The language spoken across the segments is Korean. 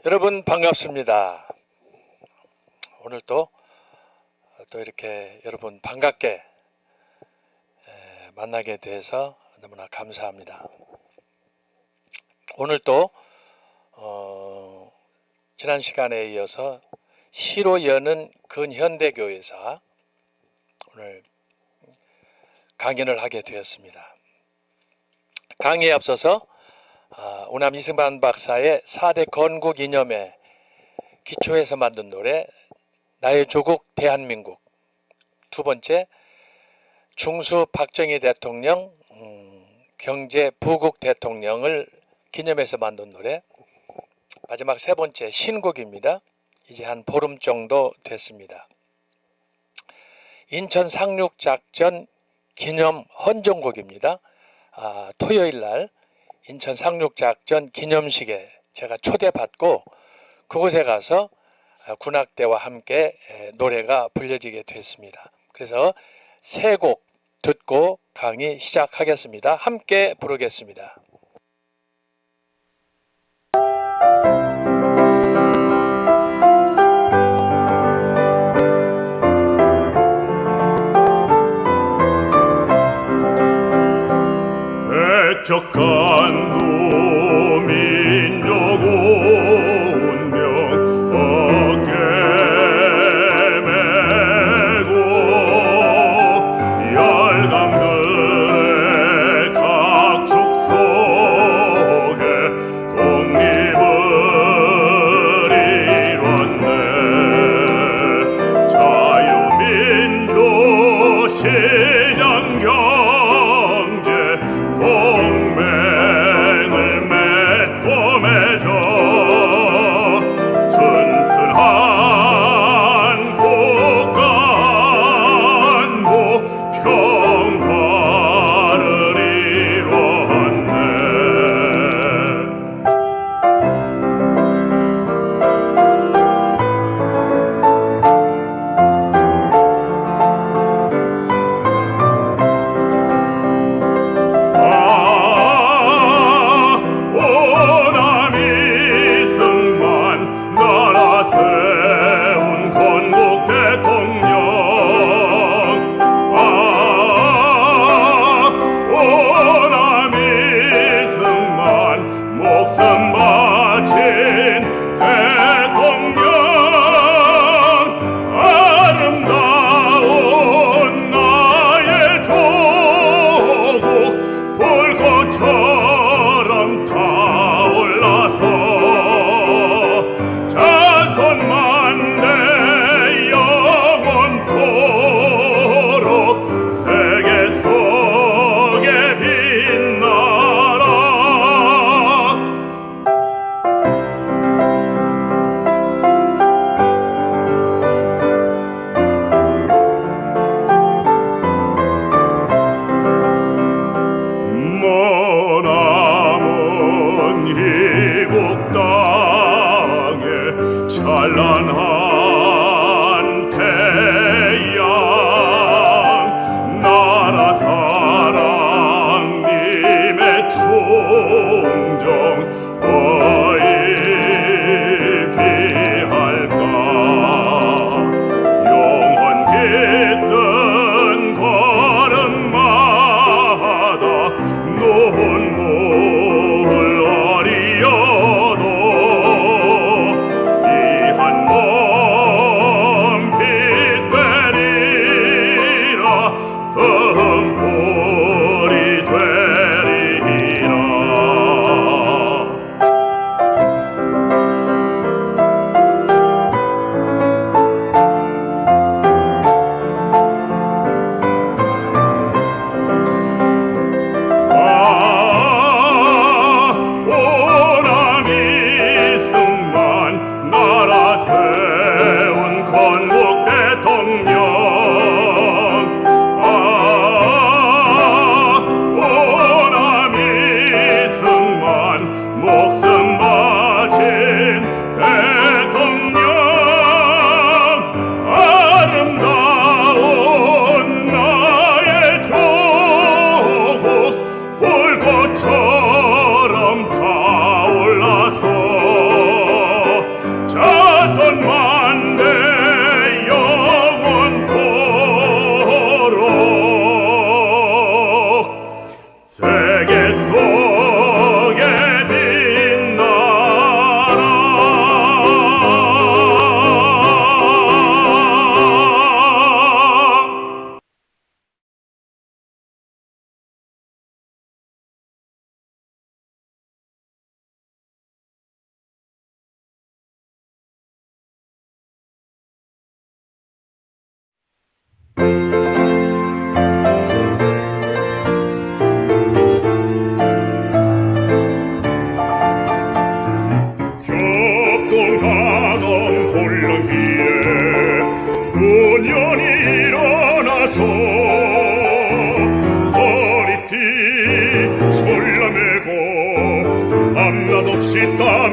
여러분 반갑습니다. 오늘 또 이렇게 여러분 반갑게 만나게 돼서 너무나 감사합니다. 오늘 또 지난 시간에 이어서 시로 여는 근현대교회사 오늘 강연을 하게 되었습니다. 강의에 앞서서 오남 이승만 박사의 4대 건국 이념에 기초해서 만든 노래 나의 조국 대한민국, 두 번째 중수 박정희 대통령 경제 부국 대통령을 기념해서 만든 노래, 마지막 세 번째 신곡입니다. 이제 한 보름 정도 됐습니다. 인천 상륙작전 기념 헌정곡입니다. 토요일 날 인천 상륙작전 기념식에 제가 초대받고 그곳에 가서 군악대와 함께 노래가 불려지게 됐습니다. 그래서 세 곡 듣고 강의 시작하겠습니다. 함께 부르겠습니다. 백척간도 민족 운명 어깨 메고 열강들의 각축 속에 독립을 이뤘네. 자유민주 시장 경제 동맹을 맺고 맺어 튼튼한 국가 안보 평화를 이뤘네. 오남 이승만 나라 세운 건국 대통령. 오남 이승만 목숨 바친 대통령. 아름다운 나의 조국 불꽃처럼 타올라서 자손만대 영원토록 세계 속에 빛나라. 머나먼 이국 땅에 찬란한 태양, 나라 사랑 님의 충정 어이 비할까. 영원 깃든 걸음마다 눈물 어리어도 이 한 몸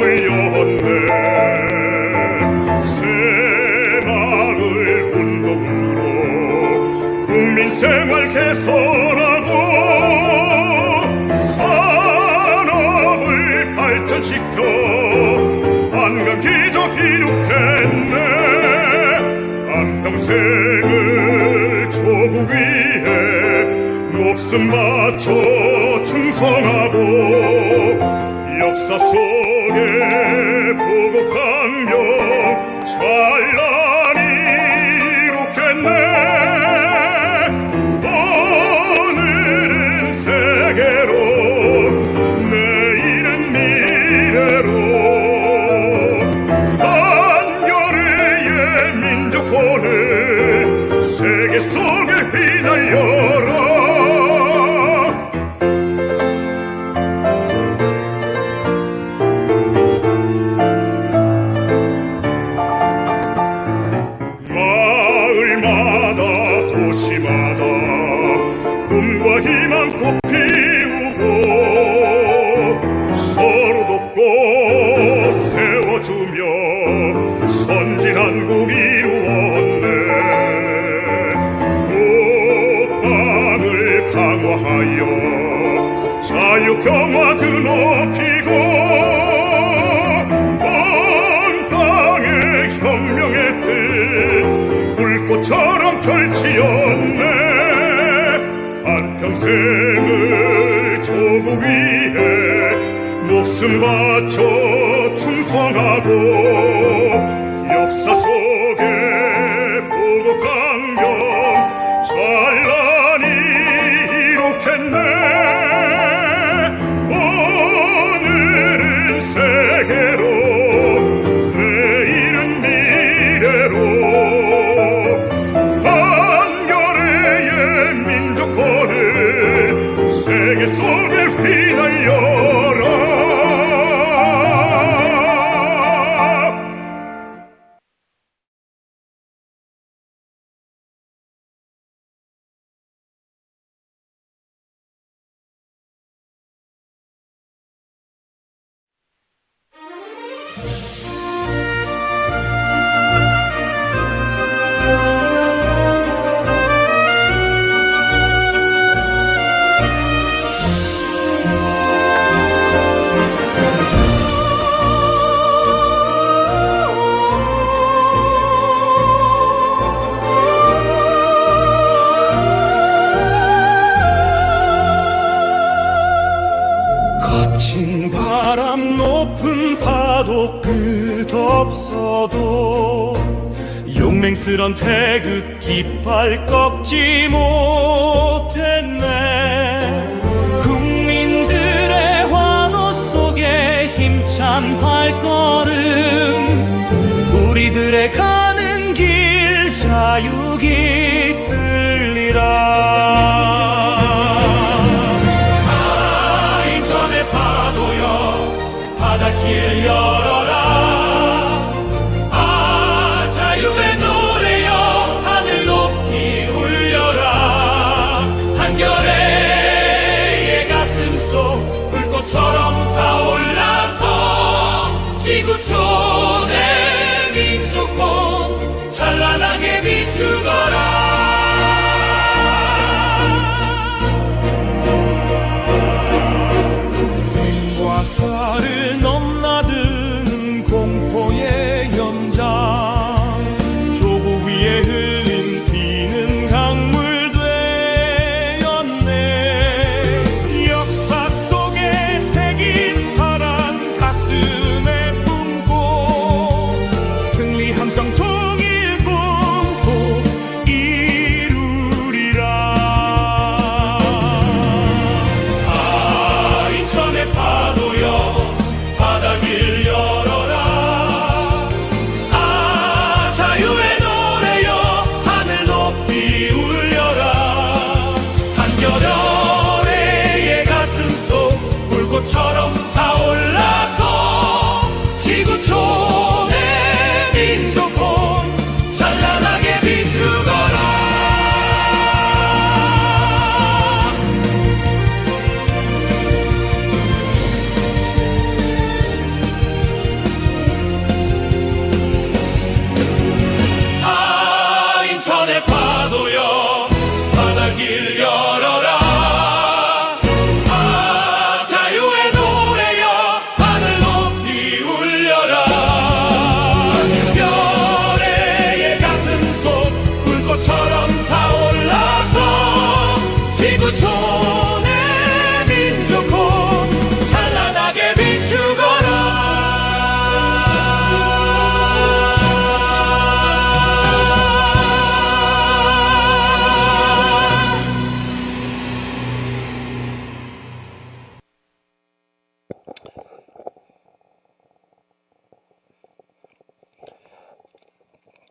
여었네. 새마을 운동으로 국민생활 개선하고 산업을 발전시켜 한강기적 이룩했네. 한평생을 조국 위해 목숨 바쳐 충성하고 역사 속에 보고 강경 찬란히 이룩했네. 오늘은 세계로 내일은 미래로 한겨레의 민족혼을 세계 속에 휘날려라. 마을마다 도시마다 꿈과 희망 꽃 피우고 서로 돕고 세워주며 선진한국 이루었네. 국방을 강화하여 자유평화 드높이고 온 땅에 혁명의 뜻 불꽃처럼 펼치었네. 한평생을 조국 위해 목숨 바쳐 충성하고 역사 속에 보고 강경 찬란히 이룩했네. 오늘은 세계로 내일은 미래로 한겨레의 민족혼을 세계 속에 휘날려라. 거친 바람 높은 파도 끝없어도 용맹스런 태극 깃발 꺾지 못했네. 국민들의 환호 속에 힘찬 발걸음 우리들의 가는 길 자유기 뜰리라. 바닷길 열어라. 아 자유의 노래여 하늘 높이 울려라. 한겨레의 가슴 속 불꽃처럼 타올라서 지구촌의 민족혼 찬란하게 비추거라. 살을 넘나드는 공포의 연장 조국 위에 흘린 피는 강물 되었네. 역사 속에 새긴 사랑 가슴에 품고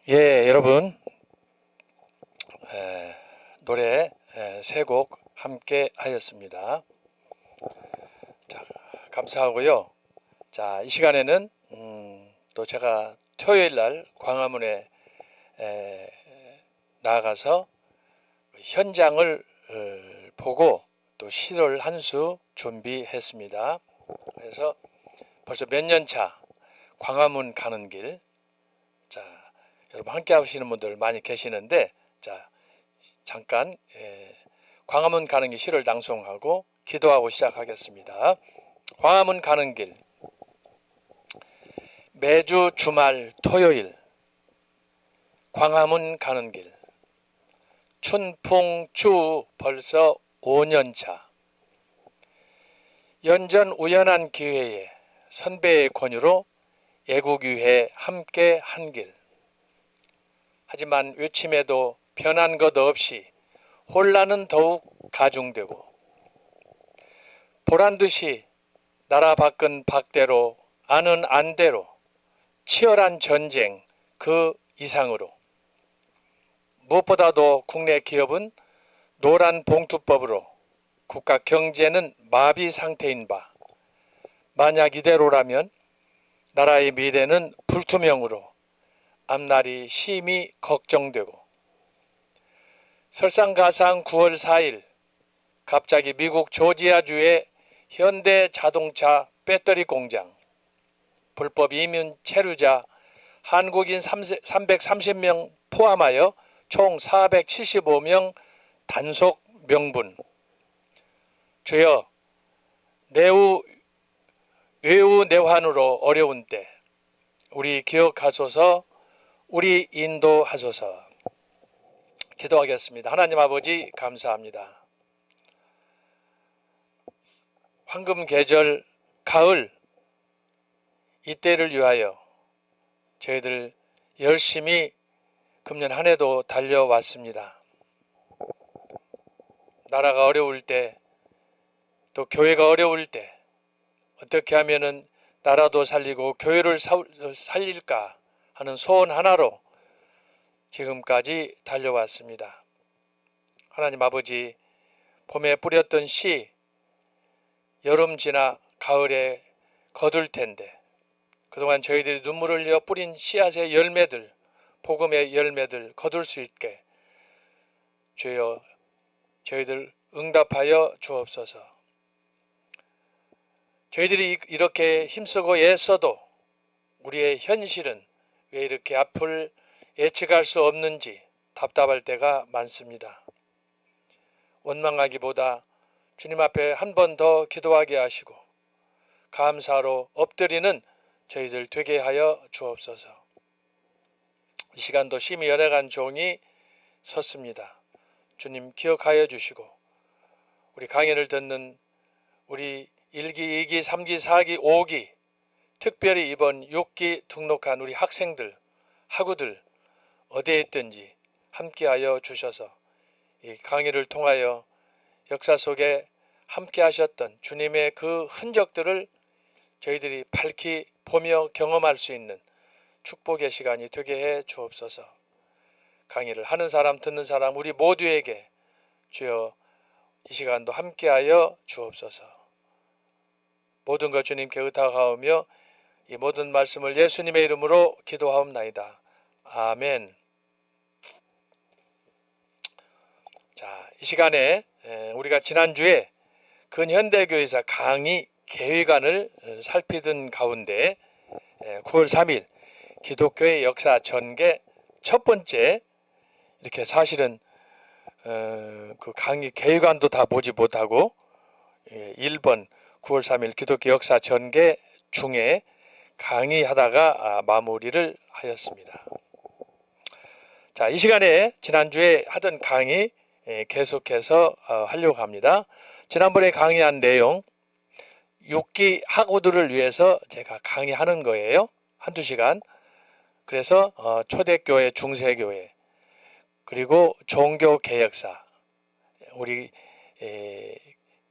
예, 여러분 노래 세 곡 함께 하였습니다. 자, 감사하고요. 자, 이 시간에는 또 제가 토요일 날 광화문에 나가서 현장을 보고 또 시를 한 수 준비했습니다. 그래서 벌써 몇 년 차 광화문 가는 길. 자, 여러분 함께 하시는 분들 많이 계시는데, 자, 잠깐 광화문 가는 길 시를 낭송하고 기도하고 시작하겠습니다. 광화문 가는 길. 매주 주말 토요일 광화문 가는 길. 춘풍주 벌써 5년 차. 연전 우연한 기회에 선배의 권유로 애국유해 함께 한 길. 하지만 외침에도 변한 것 없이 혼란은 더욱 가중되고 보란듯이 나라 밖은 밖대로 안은 안대로 치열한 전쟁 그 이상으로 무엇보다도 국내 기업은 노란 봉투법으로 국가 경제는 마비 상태인 바 만약 이대로라면 나라의 미래는 불투명으로 앞날이 심히 걱정되고 설상가상 9월 4일 갑자기 미국 조지아주의 현대 자동차 배터리 공장 불법 이민 체류자 한국인 330명 포함하여 총 475명 단속 명분. 주여, 외우 내환으로 어려운 때 우리 기억하소서, 우리 인도하소서. 기도하겠습니다. 하나님 아버지 감사합니다. 황금 계절 가을 이때를 위하여 저희들 열심히 금년 한 해도 달려왔습니다. 나라가 어려울 때, 또 교회가 어려울 때 어떻게 하면은 나라도 살리고 교회를 살릴까 하는 소원 하나로 지금까지 달려왔습니다. 하나님 아버지, 봄에 뿌렸던 씨 여름 지나 가을에 거둘 텐데 그동안 저희들이 눈물을 흘려 뿌린 씨앗의 열매들, 복음의 열매들 거둘 수 있게 주여 저희들 응답하여 주옵소서. 저희들이 이렇게 힘쓰고 애써도 우리의 현실은 왜 이렇게 앞을 예측할 수 없는지 답답할 때가 많습니다. 원망하기보다 주님 앞에 한 번 더 기도하게 하시고 감사로 엎드리는 저희들 되게 하여 주옵소서. 이 시간도 심히 연약한 종이 섰습니다. 주님 기억하여 주시고 우리 강의를 듣는 우리 1기, 2기, 3기, 4기, 5기 특별히 이번 6기 등록한 우리 학생들, 학우들 어디에 있든지 함께하여 주셔서 이 강의를 통하여 역사 속에 함께 하셨던 주님의 그 흔적들을 저희들이 밝히 보며 경험할 수 있는 축복의 시간이 되게 해 주옵소서. 강의를 하는 사람 듣는 사람 우리 모두에게 주여 이 시간도 함께하여 주옵소서. 모든 것 주님께 의탁하오며 이 모든 말씀을 예수님의 이름으로 기도하옵나이다. 아멘. 자, 이 시간에 우리가 지난주에 근현대교회사 강의 계획안을 살피던 가운데 9월 3일 기독교의 역사 전개 첫 번째 이렇게 사실은 그 강의 계획안도 다 보지 못하고 1번 9월 3일 기독교 역사 전개 중에 강의하다가 마무리를 하였습니다. 자, 이 시간에 지난주에 하던 강의 계속해서 하려고 합니다. 지난번에 강의한 내용 6기 학우들을 위해서 제가 강의하는 거예요. 한두 시간. 그래서 초대교회, 중세교회 그리고 종교개혁사 우리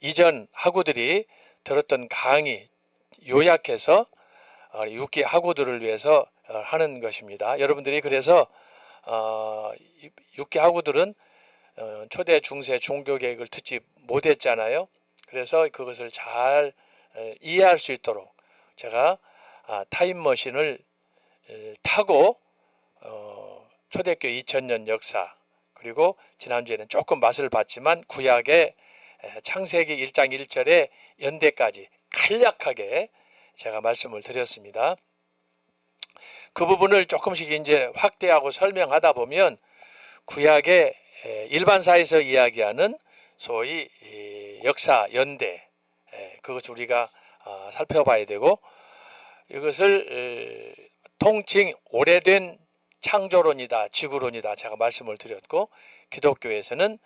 이전 학우들이 들었던 강의 요약해서 육기 하구들을 위해서 하는 것입니다. 여러분들이 그래서 육기 하구들은 초대 중세 종교 계획을 듣지 못했잖아요. 그래서 그것을 잘 이해할 수 있도록 제가 타임머신을 타고 초대교회 2000년 역사, 그리고 지난주에는 조금 맛을 봤지만 구약의 창세기 1장 1절의 연대까지 간략하게 제가 말씀을 드렸습니다. 그 부분을 조금씩 이제 확대하고 설명하다 보면 구약의 일반사에서 이야기하는 소위 역사 연대, 그것을 우리가 살펴봐야 되고, 이것을 통칭 오래된 창조론이다, 지구론이다 제가 말씀을 드렸고, 기독교에서는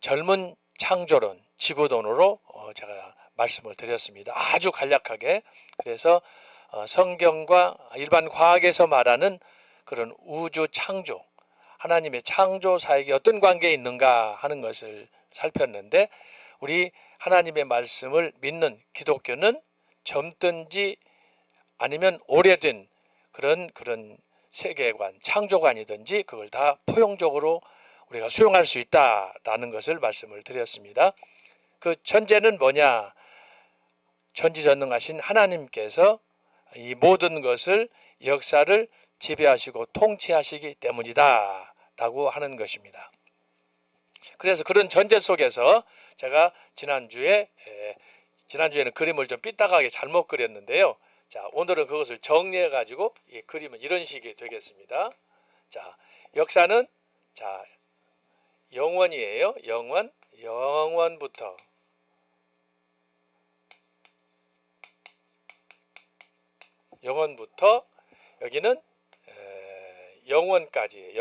젊은 창조론, 지구론으로 제가 말씀을 드렸습니다. 아주 간략하게. 그래서 성경과 일반 과학에서 말하는 그런 우주 창조, 하나님의 창조 사역이 어떤 관계에 있는가 하는 것을 살폈는데, 우리 하나님의 말씀을 믿는 기독교는 젊든지 아니면 오래된 그런 세계관, 창조관이든지 그걸 다 포용적으로 우리가 수용할 수 있다라는 것을 말씀을 드렸습니다. 그 전제는 뭐냐? 전지전능하신 하나님께서 이 모든 것을, 역사를 지배하시고 통치하시기 때문이다 라고 하는 것입니다. 그래서 그런 전제 속에서 제가 지난주에는 그림을 좀 삐딱하게 잘못 그렸는데요. 자, 오늘은 그것을 정리해 가지고 이 그림은 이런 식이 되겠습니다. 자, 역사는 자, 영원이에요. 영원부터 여기는 영원까지예요.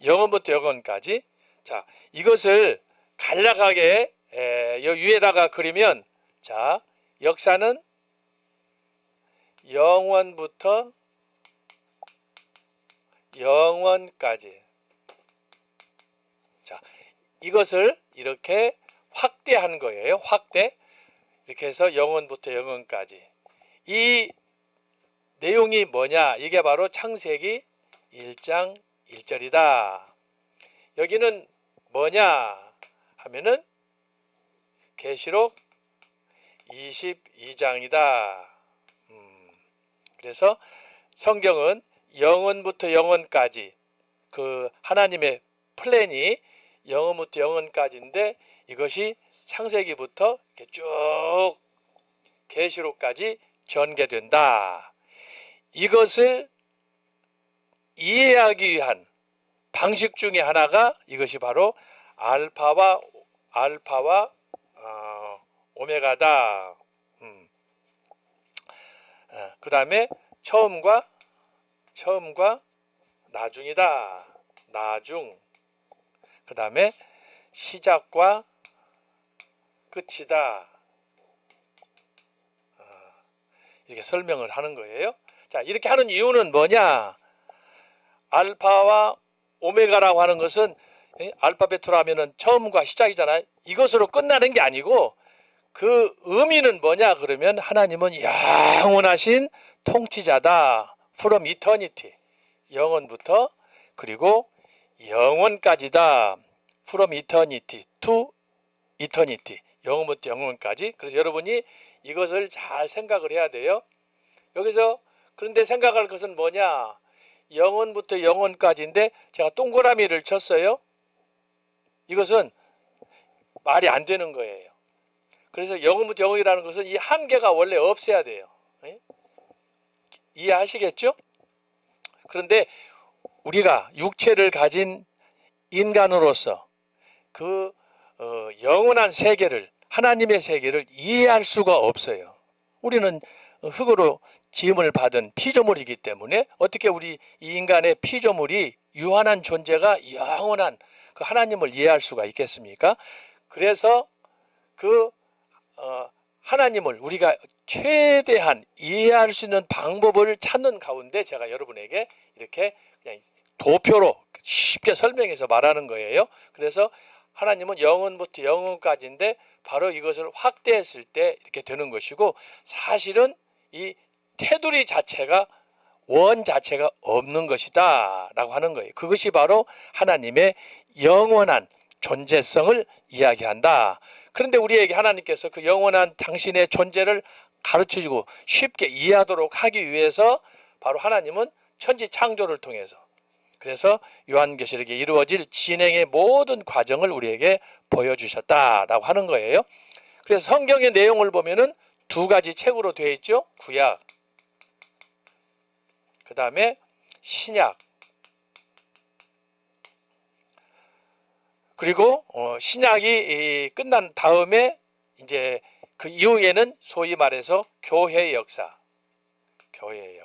영원부터 영원까지. 자, 이것을 간략하게 위에다가 그리면, 자, 역사는 영원부터 영원까지. 자, 이것을 이렇게 확대한 거예요. 확대. 이렇게 해서 영원부터 영원까지. 이 내용이 뭐냐? 이게 바로 창세기 1장 1절이다. 여기는 뭐냐 하면은 계시록 22장이다. 그래서 성경은 영원부터 영원까지, 그 하나님의 플랜이 영원부터 영원까지인데, 이것이 창세기부터 이렇게 쭉 계시록까지 전개된다. 이것을 이해하기 위한 방식 중에 하나가 이것이 바로 알파와 오메가다. 그 다음에 처음과 나중이다. 나중. 그 다음에 시작과 끝이다. 이렇게 설명을 하는 거예요. 자, 이렇게 하는 이유는 뭐냐? 알파와 오메가라고 하는 것은 알파벳으로 하면은 처음과 시작이잖아요. 이것으로 끝나는 게 아니고, 그 의미는 뭐냐 그러면 하나님은 영원하신 통치자다. From eternity, 영원부터 그리고 영원까지다. From eternity to eternity, 영원부터 영원까지. 그래서 여러분이 이것을 잘 생각을 해야 돼요. 여기서 그런데 생각할 것은 뭐냐? 영원부터 영원까지인데 제가 동그라미를 쳤어요. 이것은 말이 안 되는 거예요. 그래서 영원부터 영원이라는 것은 이 한계가 원래 없어야 돼요. 이해하시겠죠? 그런데 우리가 육체를 가진 인간으로서 그 영원한 세계를, 하나님의 세계를 이해할 수가 없어요. 우리는 흙으로 지음을 받은 피조물이기 때문에 어떻게 우리 이 인간의 피조물이 유한한 존재가 영원한 그 하나님을 이해할 수가 있겠습니까? 그래서 그 하나님을 우리가 최대한 이해할 수 있는 방법을 찾는 가운데 제가 여러분에게 이렇게 그냥 도표로 쉽게 설명해서 말하는 거예요. 그래서 하나님은 영원부터 영원까지인데 바로 이것을 확대했을 때 이렇게 되는 것이고, 사실은 이 테두리 자체가 원 자체가 없는 것이다 라고 하는 거예요. 그것이 바로 하나님의 영원한 존재성을 이야기한다. 그런데 우리에게 하나님께서 그 영원한 당신의 존재를 가르쳐주고 쉽게 이해하도록 하기 위해서 바로 하나님은 천지 창조를 통해서, 그래서 요한계시록에 이루어질 진행의 모든 과정을 우리에게 보여주셨다라고 하는 거예요. 그래서 성경의 내용을 보면은 두 가지 책으로 되어 있죠. 구약, 그 다음에 신약. 그리고 신약이 끝난 다음에 이제 그 이후에는 소위 말해서 교회의 역사, 교회의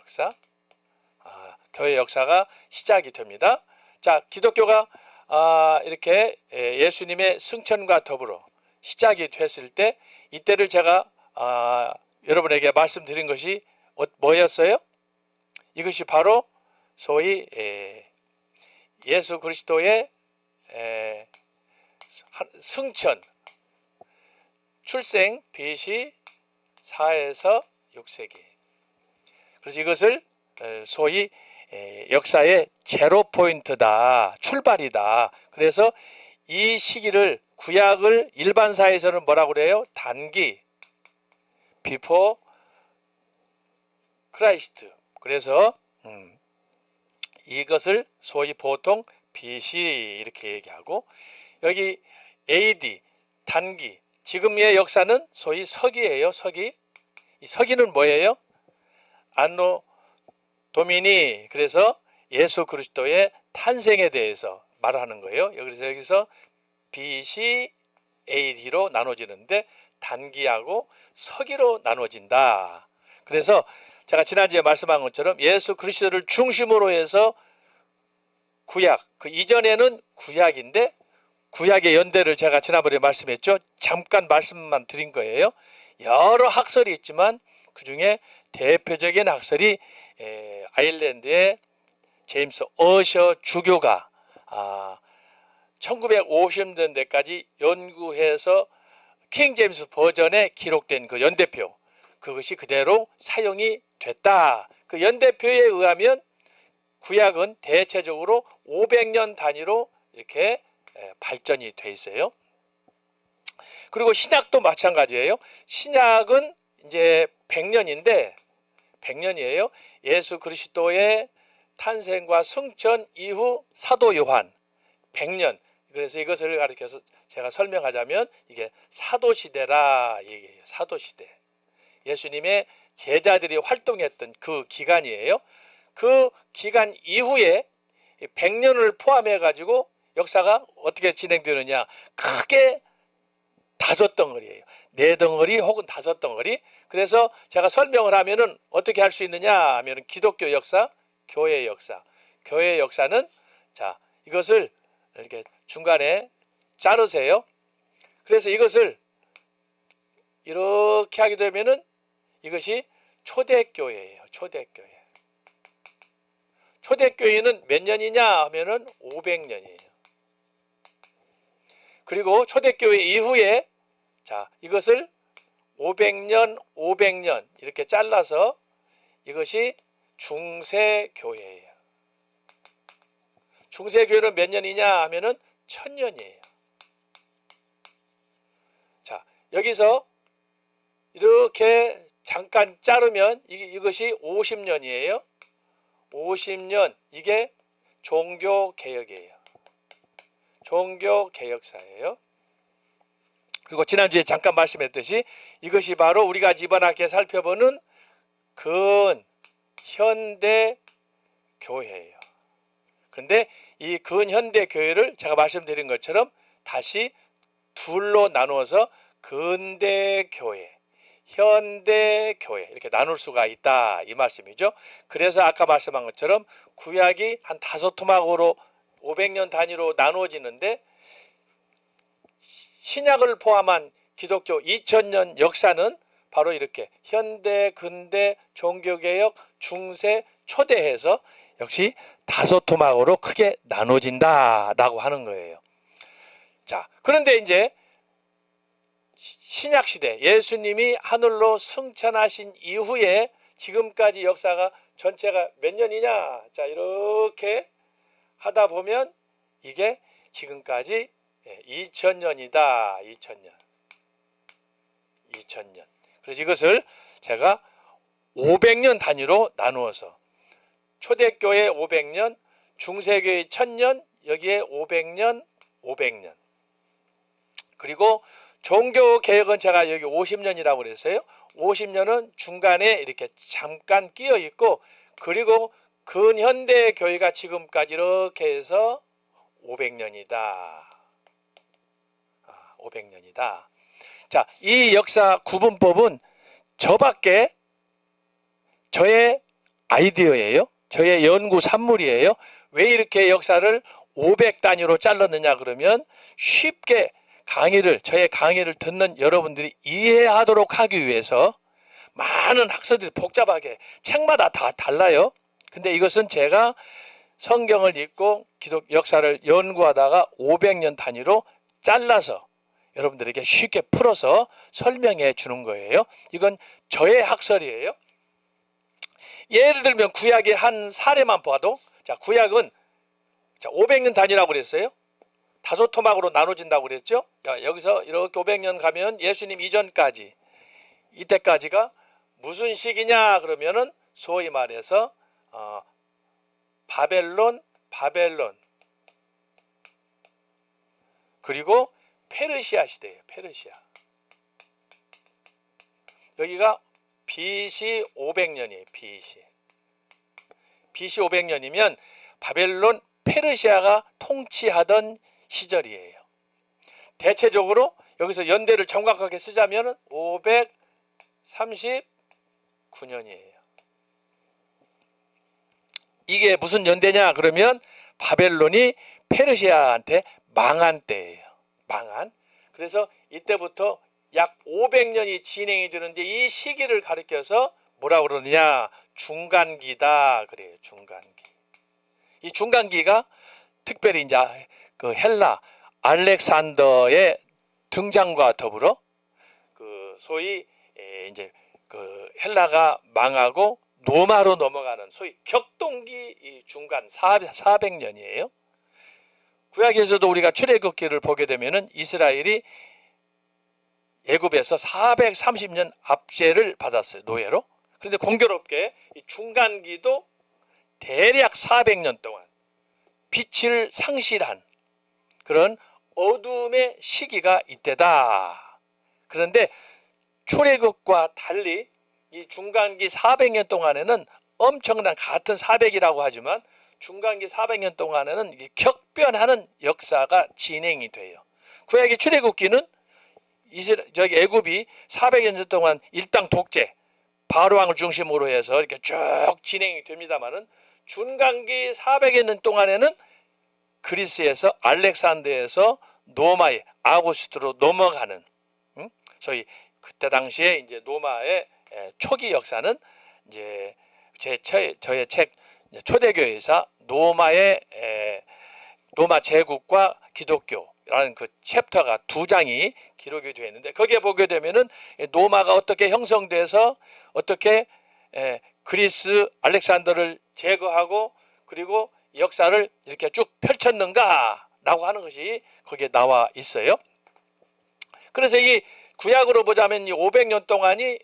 역사가 시작이 됩니다. 자, 기독교가 이렇게 예수님의 승천과 더불어 시작이 됐을 때, 이때를 제가 여러분에게 말씀드린 것이 뭐였어요? 이것이 바로 소위 예수 그리스도의 승천, 출생 BC 4에서 6세기. 그래서 이것을 소위 역사의 제로 포인트다, 출발이다. 그래서 이 시기를, 구약을 일반사에서는 뭐라고 그래요? 단기, before Christ. 그래서 이것을 소위 보통 BC 이렇게 얘기하고, 여기 AD, 단기, 지금의 역사는 소위 서기예요. 서기. 이 서기는 뭐예요? 안노 도미니. 그래서 예수 그리스도의 탄생에 대해서 말하는 거예요. 그래서 여기서 BC, AD로 나눠지는데 단기하고 서기로 나눠진다. 그래서 제가 지난주에 말씀한 것처럼 예수 그리스도를 중심으로 해서 구약, 그 이전에는 구약인데, 구약의 연대를 제가 지난번에 말씀했죠. 잠깐 말씀만 드린 거예요. 여러 학설이 있지만 그 중에 대표적인 학설이 아일랜드의 제임스 어셔 주교가 1950년대까지 연구해서 킹 제임스 버전에 기록된 그 연대표, 그것이 그대로 사용이 됐다. 그 연대표에 의하면 구약은 대체적으로 500년 단위로 이렇게 발전이 돼 있어요. 그리고 신약도 마찬가지예요. 신약은 이제 100년인데 100년이에요. 예수 그리스도의 탄생과 승천 이후 사도 요한 100년. 그래서 이것을 가리켜서 제가 설명하자면 이게 사도 시대라 얘기해요. 사도 시대. 예수님의 제자들이 활동했던 그 기간이에요. 그 기간 이후에 100년을 포함해 가지고 역사가 어떻게 진행되느냐, 크게 5덩어리예요. 4덩어리 혹은 5덩어리. 그래서 제가 설명을 하면은 어떻게 할 수 있느냐 하면, 기독교 역사, 교회 역사. 교회 역사는, 자, 이것을 이렇게 중간에 자르세요. 그래서 이것을 이렇게 하게 되면은 이것이 초대교회예요. 초대교회. 초대교회는 몇 년이냐 하면은 500년이에요. 그리고 초대교회 이후에, 자, 이것을 500년, 500년 이렇게 잘라서 이것이 중세교회예요. 중세교회는 몇 년이냐 하면은 1000년이에요. 자, 여기서 이렇게 잠깐 자르면 이것이 50년이에요. 50년, 이게 종교개혁이에요. 종교개혁사예요. 그리고 지난주에 잠깐 말씀했듯이 이것이 바로 우리가 이번 학기에 살펴보는 근현대 교회예요. 근데 이 근현대 교회를 제가 말씀드린 것처럼 다시 둘로 나누어서 근대 교회, 현대 교회 이렇게 나눌 수가 있다, 이 말씀이죠. 그래서 아까 말씀한 것처럼 구약이 한 5토막으로 500년 단위로 나누어지는데, 신약을 포함한 기독교 2000년 역사는 바로 이렇게 현대, 근대, 종교개혁, 중세, 초대해서 역시 5토막으로 크게 나눠진다라고 하는 거예요. 자, 그런데 이제 신약 시대 예수님이 하늘로 승천하신 이후에 지금까지 역사가 전체가 몇 년이냐? 자, 이렇게 하다 보면 이게 지금까지 2000년이다. 2000년. 2000년. 그래서 이것을 제가 500년 단위로 나누어서 초대교회 500년, 중세교회 1000년, 여기에 500년, 500년. 그리고 종교개혁은 제가 여기 50년이라고 그랬어요. 50년은 중간에 이렇게 잠깐 끼어 있고, 그리고 근현대 교회가 지금까지 이렇게 해서 500년이다. 500년이다. 자, 이 역사 구분법은 저밖에 저의 아이디어예요. 저의 연구 산물이에요. 왜 이렇게 역사를 500 단위로 잘랐느냐 그러면 쉽게 저의 강의를 듣는 여러분들이 이해하도록 하기 위해서 많은 학설들이 복잡하게 책마다 다 달라요. 근데 이것은 제가 성경을 읽고 기독 역사를 연구하다가 500년 단위로 잘라서 여러분들에게 쉽게 풀어서 설명해 주는 거예요. 이건 저의 학설이에요. 예를 들면 구약의 한 사례만 봐도, 자, 구약은 500년 단위라고 그랬어요. 5토막으로 나눠진다고 그랬죠. 여기서 이렇게 500년 가면 예수님 이전까지, 이때까지가 무슨 시기냐 그러면은 소위 말해서 바벨론, 그리고 페르시아 시대예요. 페르시아. 여기가 BC 500년이에요. BC 500년이면 바벨론, 페르시아가 통치하던 시절이에요. 대체적으로 여기서 연대를 정확하게 쓰자면 539년이에요. 이게 무슨 연대냐 그러면 바벨론이 페르시아한테 망한 때예요. 망한. 그래서 이때부터 약 500년이 진행이 되는데 이 시기를 가리켜서 뭐라고 그러느냐? 중간기다 그래요. 중간기. 이 중간기가 특별히 이제 그 헬라 알렉산더의 등장과 더불어 그 소위 이제 그 헬라가 망하고 로마로 넘어가는 소위 격동기 이 중간 400년이에요. 구약에서도 우리가 출애굽기를 보게 되면은 이스라엘이 애굽에서 430년 압제를 받았어요. 노예로. 그런데 공교롭게 이 중간기도 대략 400년 동안 빛을 상실한 그런 어둠의 시기가 이때다. 그런데 출애굽과 달리 이 중간기 400년 동안에는 엄청난, 같은 400이라고 하지만 중간기 400년 동안에는 이게 격변하는 역사가 진행이 돼요. 구약의 출애굽기는 저기 애굽이 400여 년 동안 일당 독재, 바로 왕을 중심으로 해서 이렇게 쭉 진행이 됩니다만은 중간기 400여 년 동안에는 그리스에서 알렉산더에서 로마의 아우구스트로 넘어가는, 소위 그때 당시에 이제 로마의 초기 역사는 이제 저의 책 초대교회사 로마 제국과 기독교라는 그 챕터가 2장이 기록이 되어 있는데 거기에 보게 되면은 로마가 어떻게 형성돼서 어떻게 그리스 알렉산더를 제거하고 그리고 역사를 이렇게 쭉 펼쳤는가라고 하는 것이 거기에 나와 있어요. 그래서 이 구약으로 보자면 이 500년 동안이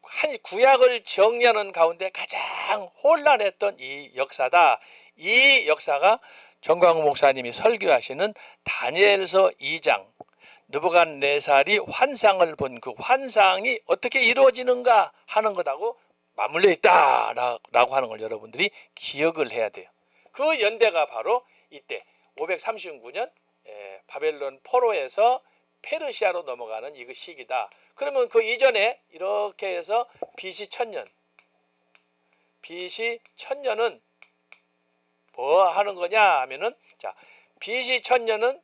한 구약을 정리하는 가운데 가장 혼란했던 이 역사다. 이 역사가 정광훈 목사님이 설교하시는 다니엘서 2장 느부갓네살이 환상을 본 그 환상이 어떻게 이루어지는가 하는 것하고 맞물려 있다라고 하는 걸 여러분들이 기억을 해야 돼요. 그 연대가 바로 이때 539년 바벨론 포로에서 페르시아로 넘어가는 이 시기다. 그러면 그 이전에 이렇게 해서 BC 1000년. BC 1000년은 뭐 하는 거냐 하면은, 자, BC 1000년은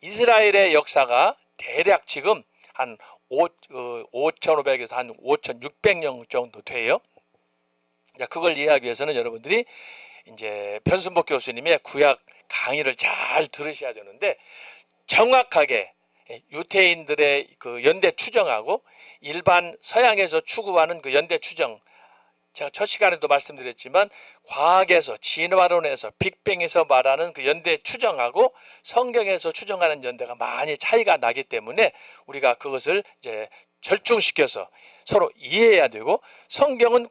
이스라엘의 역사가 대략 지금 한 5,500에서 한 5,600년 정도 돼요. 자, 그걸 이해하기 위해서는 여러분들이 이제 변순복 교수님의 구약 강의를 잘 들으셔야 되는데 정확하게 유태인들의 그 연대 추정하고 일반 서양에서 추구하는 그 연대 추정, 제가 첫 시간에도 말씀드렸지만 과학에서 진화론에서 빅뱅에서 말하는 그 연대 추정하고 성경에서 추정하는 연대가 많이 차이가 나기 때문에 우리가 그것을 이제 절충시켜서 서로 이해해야 되고, 성경은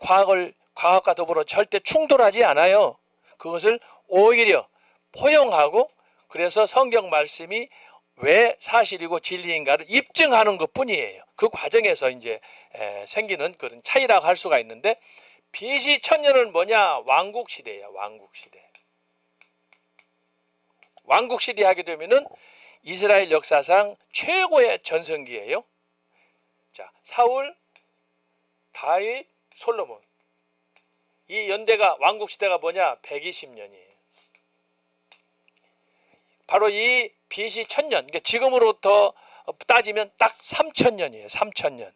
과학과 더불어 절대 충돌하지 않아요. 그것을 오히려 포용하고, 그래서 성경 말씀이 왜 사실이고 진리인가를 입증하는 것뿐이에요. 그 과정에서 이제 생기는 그런 차이라고 할 수가 있는데, BC 1000년은 뭐냐? 왕국 시대예요. 왕국 시대. 왕국 시대 하게 되면은 이스라엘 역사상 최고의 전성기예요. 자, 사울, 다윗, 솔로몬. 이 연대가 왕국 시대가 뭐냐? 120년이에요. 바로 이 BC 1000년, 그러니까 지금으로부터 따지면 딱 3000년이에요. 3000년.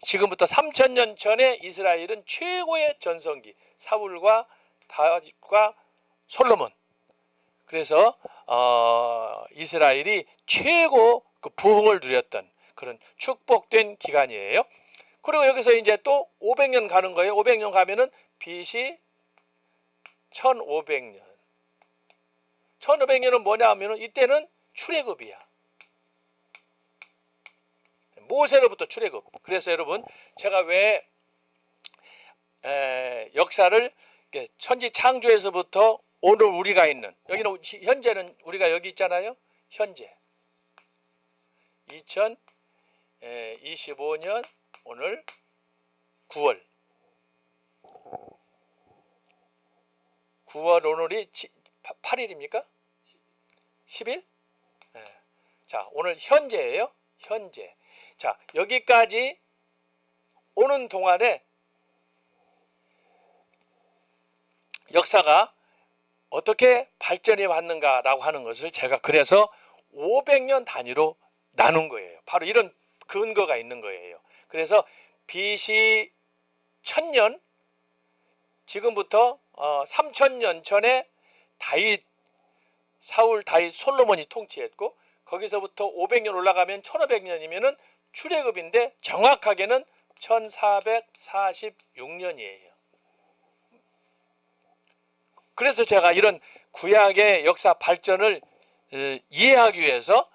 지금부터 3000년 전에 이스라엘은 최고의 전성기, 사울과 다윗과 솔로몬. 그래서 이스라엘이 최고 그 부흥을 누렸던 그런 축복된 기간이에요. 그리고 여기서 이제 또 500년 가는 거예요. 500년 가면은 BC 1500년. 1500년은 뭐냐 하면은 이때는 출애굽이야. 모세로부터 출애굽. 그래서 여러분, 제가 왜 역사를 천지 창조에서부터 오늘 우리가 있는, 여기는 현재는 우리가 여기 있잖아요. 현재 2025년 오늘 9월 오늘이 8일입니까? 10일? 네. 자, 오늘 현재예요. 현재. 자, 여기까지 오는 동안에 역사가 어떻게 발전해 왔는가라고 하는 것을 제가 그래서 500년 단위로 나눈 거예요. 바로 이런 근거가 있는 거예요. 그래서 BC 1000년, 지금부터 3000년 전에 사울, 다윗, 솔로몬이 통치했고, 거기서부터 500년 올라가면 1500년이면은 출애굽인데 정확하게는 1446년이에요. 그래서 제가 이런 구약의 역사 발전을 이해하기 위해서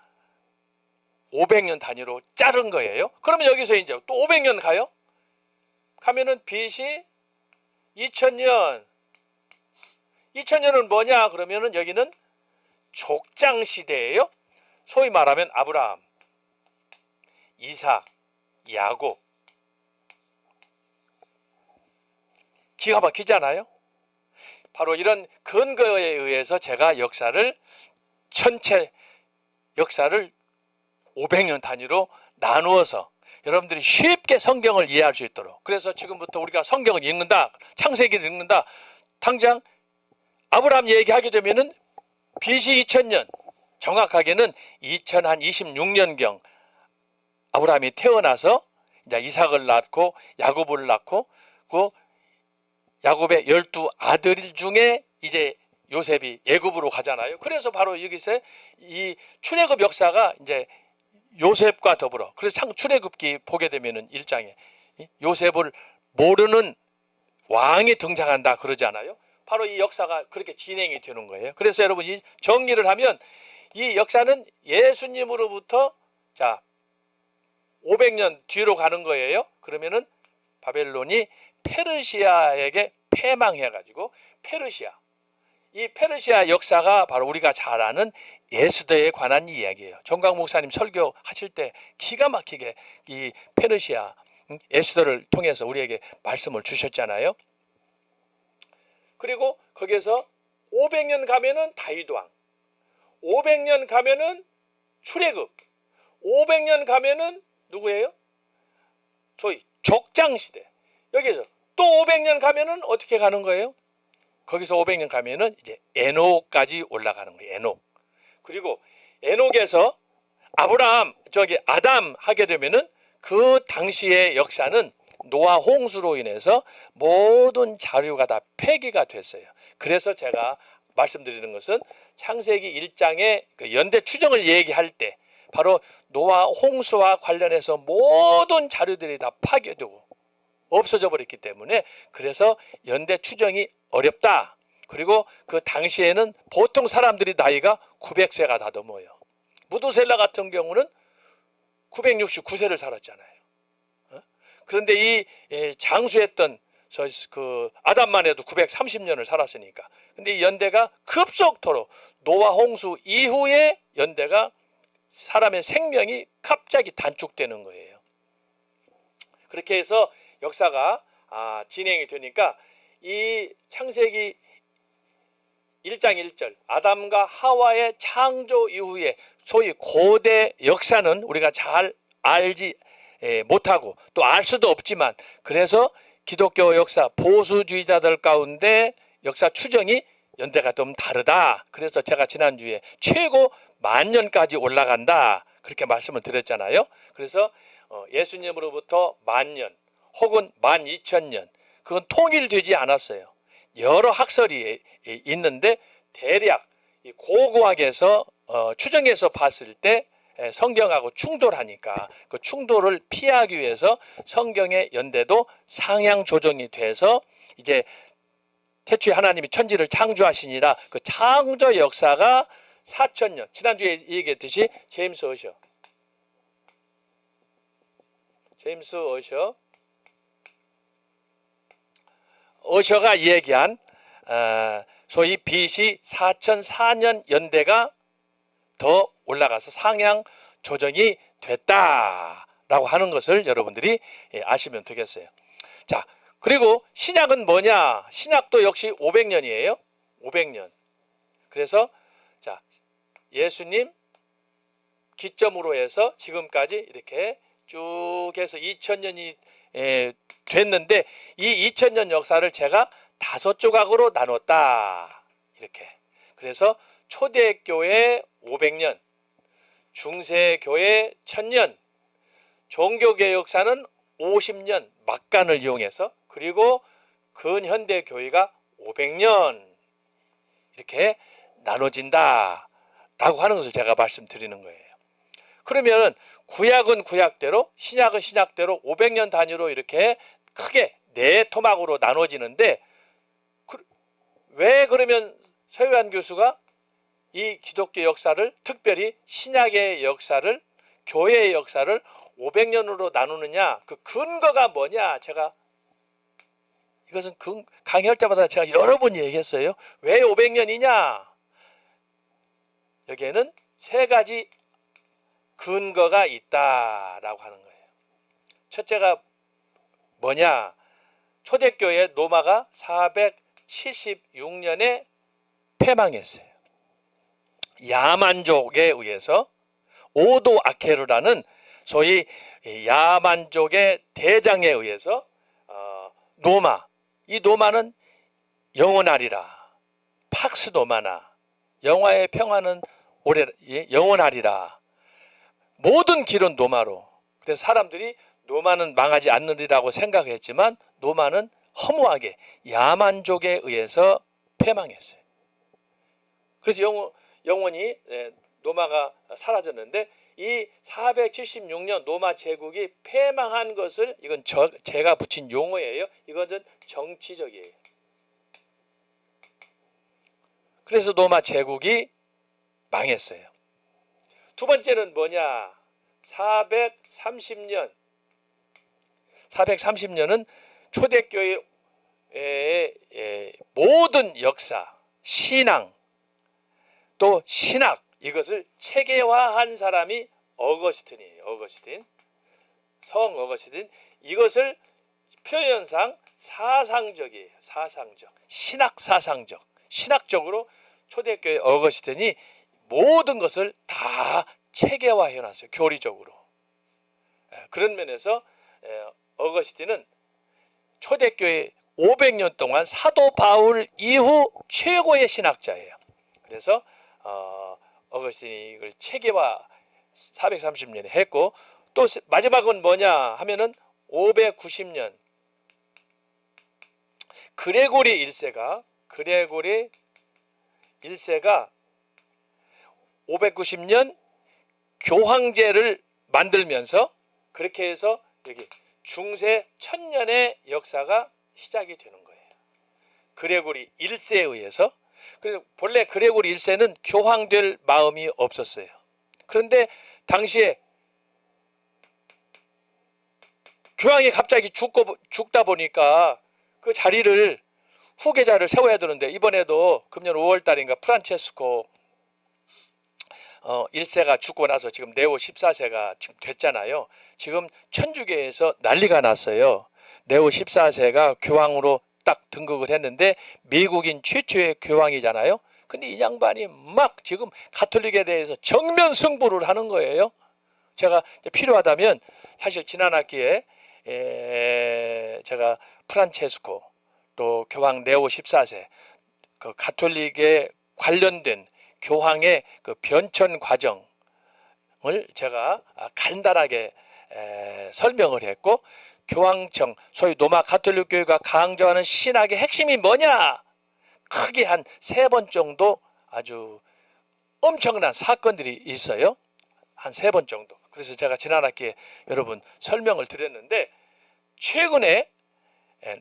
500년 단위로 자른 거예요. 그러면 여기서 이제 또 500년 가요? 가면은 BC 2000년. 2000년은 뭐냐? 그러면은 여기는 족장 시대예요. 소위 말하면 아브라함, 이삭, 야곱. 기가 막히잖아요. 바로 이런 근거에 의해서 제가 전체 역사를 500년 단위로 나누어서 여러분들이 쉽게 성경을 이해할 수 있도록. 그래서 지금부터 우리가 성경을 읽는다, 창세기를 읽는다, 당장 아브라함 얘기하게 되면은 BC 2000년, 정확하게는 2026년경 아브라함이 태어나서 이제 이삭을 낳고 야곱을 낳고, 그 야곱의 12아들 중에 이제 요셉이 애굽으로 가잖아요. 그래서 바로 여기서 이 출애굽 역사가 이제 요셉과 더불어, 그래서 출애굽기 보게 되면은 1장에 요셉을 모르는 왕이 등장한다 그러잖아요. 바로 이 역사가 그렇게 진행이 되는 거예요. 그래서 여러분, 이 정리를 하면 이 역사는 예수님으로부터 500년 뒤로 가는 거예요. 그러면은 바벨론이 페르시아에게 패망해가지고 이 페르시아 역사가 바로 우리가 잘 아는 에스더에 관한 이야기예요. 정광 목사님 설교하실 때 기가 막히게 이 페르시아 에스더를 통해서 우리에게 말씀을 주셨잖아요. 그리고 거기에서 500년 가면은 다윗 왕, 500년 가면은 출애굽, 500년 가면은 누구예요? 소위 족장 시대. 여기서 또 500년 가면은 어떻게 가는 거예요? 거기서 500년 가면은 이제 에녹까지 올라가는 거예요. 에녹. 그리고 에녹에서 아담 하게 되면은 그 당시의 역사는 노아 홍수로 인해서 모든 자료가 다 폐기가 됐어요. 그래서 제가 말씀드리는 것은 창세기 1장의 그 연대 추정을 얘기할 때 바로 노아 홍수와 관련해서 모든 자료들이 다 파괴되고 없어져 버렸기 때문에 그래서 연대 추정이 어렵다. 그리고 그 당시에는 보통 사람들이 나이가 900세가 다 넘어요. 무두셀라 같은 경우는 969세를 살았잖아요. 그런데 이 장수했던 그 아담만 해도 930년을 살았으니까. 근데 이 연대가 급속도로 노아 홍수 이후에 연대가 사람의 생명이 갑자기 단축되는 거예요. 그렇게 해서 역사가 진행이 되니까 이 창세기 1장 1절 아담과 하와의 창조 이후에 소위 고대 역사는 우리가 잘 알지 못하고 또 알 수도 없지만 그래서 기독교 역사 보수주의자들 가운데 역사 추정이 연대가 좀 다르다. 그래서 제가 지난주에 최고 10,000년까지 올라간다. 그렇게 말씀을 드렸잖아요. 그래서 예수님으로부터 10,000년 혹은 12,000년 그건 통일되지 않았어요. 여러 학설이 있는데 대략 고고학에서 추정해서 봤을 때 성경하고 충돌하니까 그 충돌을 피하기 위해서 성경의 연대도 상향 조정이 돼서 이제 태초에 하나님이 천지를 창조하시니라 그 창조 역사가 4,000년 지난주에 얘기했듯이 제임스 어셔가 얘기한 소위 BC 4004년 연대가 더 올라가서 상향 조정이 됐다라고 하는 것을 여러분들이 아시면 되겠어요. 자, 그리고 신약은 뭐냐? 신약도 역시 500년이에요. 500년. 그래서 자, 예수님 기점으로 해서 지금까지 이렇게 쭉 해서 2000년이 됐는데 이 2000년 역사를 제가 5조각으로 나눴다. 이렇게. 그래서 초대교회 500년, 중세교회 1000년, 종교개혁 역사는 50년 막간을 이용해서 그리고 근현대교회가 500년 이렇게 나눠진다라고 하는 것을 제가 말씀드리는 거예요. 그러면 구약은 구약대로 신약은 신약대로 500년 단위로 이렇게 크게 네 토막으로 나눠지는데 왜 그러면 서유한 교수가 이 기독교 역사를 특별히 신약의 역사를 교회의 역사를 500년으로 나누느냐 그 근거가 뭐냐 제가 이것은 강의할 때마다 제가 여러 번 얘기했어요. 왜 500년이냐 여기에는 세 가지 근거가 있다라고 하는 거예요. 첫째가 뭐냐 초대교회 로마가 476년에 패망했어요. 야만족에 의해서 오도 아케르라는 소위 야만족의 대장에 의해서 노마 이 노마는 영원하리라 팍스 노마나 영화의 평화는 오래 영원하리라 모든 길은 노마로 그래서 사람들이 노마는 망하지 않느리라고 생각했지만 노마는 허무하게 야만족에 의해서 패망했어요. 그래서 영원히 노마가 사라졌는데 이 476년 노마 제국이 패망한 것을 이건 제가 붙인 용어예요. 이것은 정치적이에요. 그래서 노마 제국이 망했어요. 두 번째는 뭐냐? 430년은 초대교회의 모든 역사, 신앙, 또 신학 이것을 체계화한 사람이 어거스틴이에요. 성 어거스틴 이것을 표현상 사상적이에요. 신학적으로 초대교회 어거스틴이 모든 것을 다 체계화해 놨어요. 교리적으로. 그런 면에서 어거스틴은 초대교회 500년 동안 사도 바울 이후 최고의 신학자예요. 그래서 어거스틴이 이걸 체계화 430년에 했고 또 마지막은 뭐냐 하면은 590년 그레고리 1세가 590년 교황제를 만들면서 그렇게 해서 여기 중세 1000년의 역사가 시작이 되는 거예요. 그레고리 1세에 의해서. 그래서 본래 그레고리 1세는 교황될 마음이 없었어요. 그런데 당시에 교황이 갑자기 죽다 보니까 그 자리를 후계자를 세워야 되는데, 이번에도 금년 5월 달인가 프란체스코 1세가 죽고 나서 지금 네오 14세가 지금 됐잖아요. 지금 천주교에서 난리가 났어요. 네오 14세가 교황으로 딱 등극을 했는데 미국인 최초의 교황이잖아요. 근데 이 양반이 막 지금 가톨릭에 대해서 정면 승부를 하는 거예요. 제가 필요하다면 사실 지난 학기에 제가 프란체스코 또 교황 네오 14세 그 가톨릭에 관련된 교황의 그 변천 과정을 제가 간단하게 설명을 했고, 교황청 소위 로마 가톨릭 교회가 강조하는 신학의 핵심이 뭐냐, 크게 한 3번 정도 아주 엄청난 사건들이 있어요. 한 3번 정도. 그래서 제가 지난 학기에 여러분 설명을 드렸는데, 최근에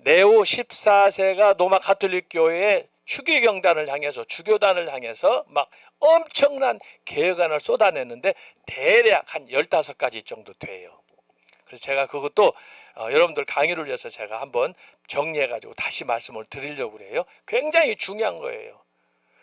네오 14세가 로마 가톨릭 교회의 추기경단을 향해서, 주교단을 향해서 막 엄청난 개혁안을 쏟아냈는데 대략 한 15가지 정도 돼요. 그래서 제가 그것도 여러분들 강의를 위해서 제가 한번 정리해가지고 다시 말씀을 드리려고 그래요. 굉장히 중요한 거예요.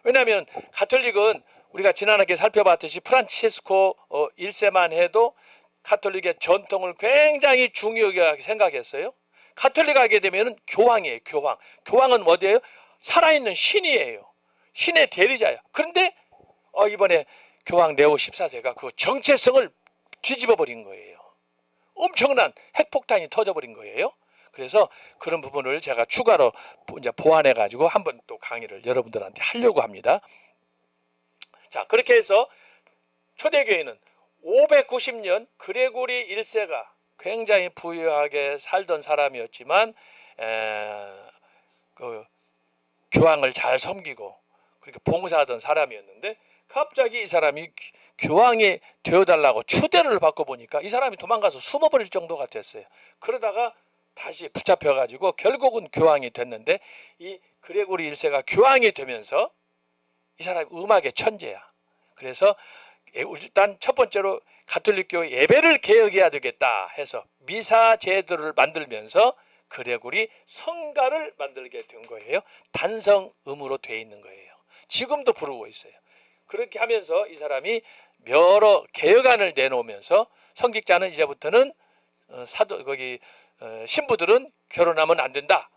왜냐하면 가톨릭은 우리가 지난학기에 살펴봤듯이 프란치스코 1세만 해도 가톨릭의 전통을 굉장히 중요하게 생각했어요. 가톨릭 하게 되면 교황이에요. 교황은 어디예요? 살아있는 신이에요. 신의 대리자예요. 그런데 이번에 교황 네오 14세가 그 정체성을 뒤집어 버린 거예요. 엄청난 핵폭탄이 터져버린 거예요. 그래서 그런 부분을 제가 추가로 이제 보완해 가지고 한번 또 강의를 여러분들한테 하려고 합니다. 자, 그렇게 해서 초대교회는 590년 그레고리 1세가 굉장히 부유하게 살던 사람이었지만 그 교황을 잘 섬기고 그렇게 봉사하던 사람이었는데, 갑자기 이 사람이 교황이 되어달라고 초대를 받고 보니까 이 사람이 도망가서 숨어버릴 정도가 됐어요. 그러다가 다시 붙잡혀가지고 결국은 교황이 됐는데, 이 그레고리 1세가 교황이 되면서 이 사람이 음악의 천재야. 그래서 일단 첫 번째로 가톨릭 교회 예배를 개혁해야 되겠다 해서 미사 제도를 만들면서 그레고리 성가를 만들게 된 거예요. 단성음으로 되어 있는 거예요. 지금도 부르고 있어요. 그렇게 하면서 이 사람이 여러 개혁안을 내놓으면서 성직자는 이제부터는 신부들은 결혼하면 안 된다,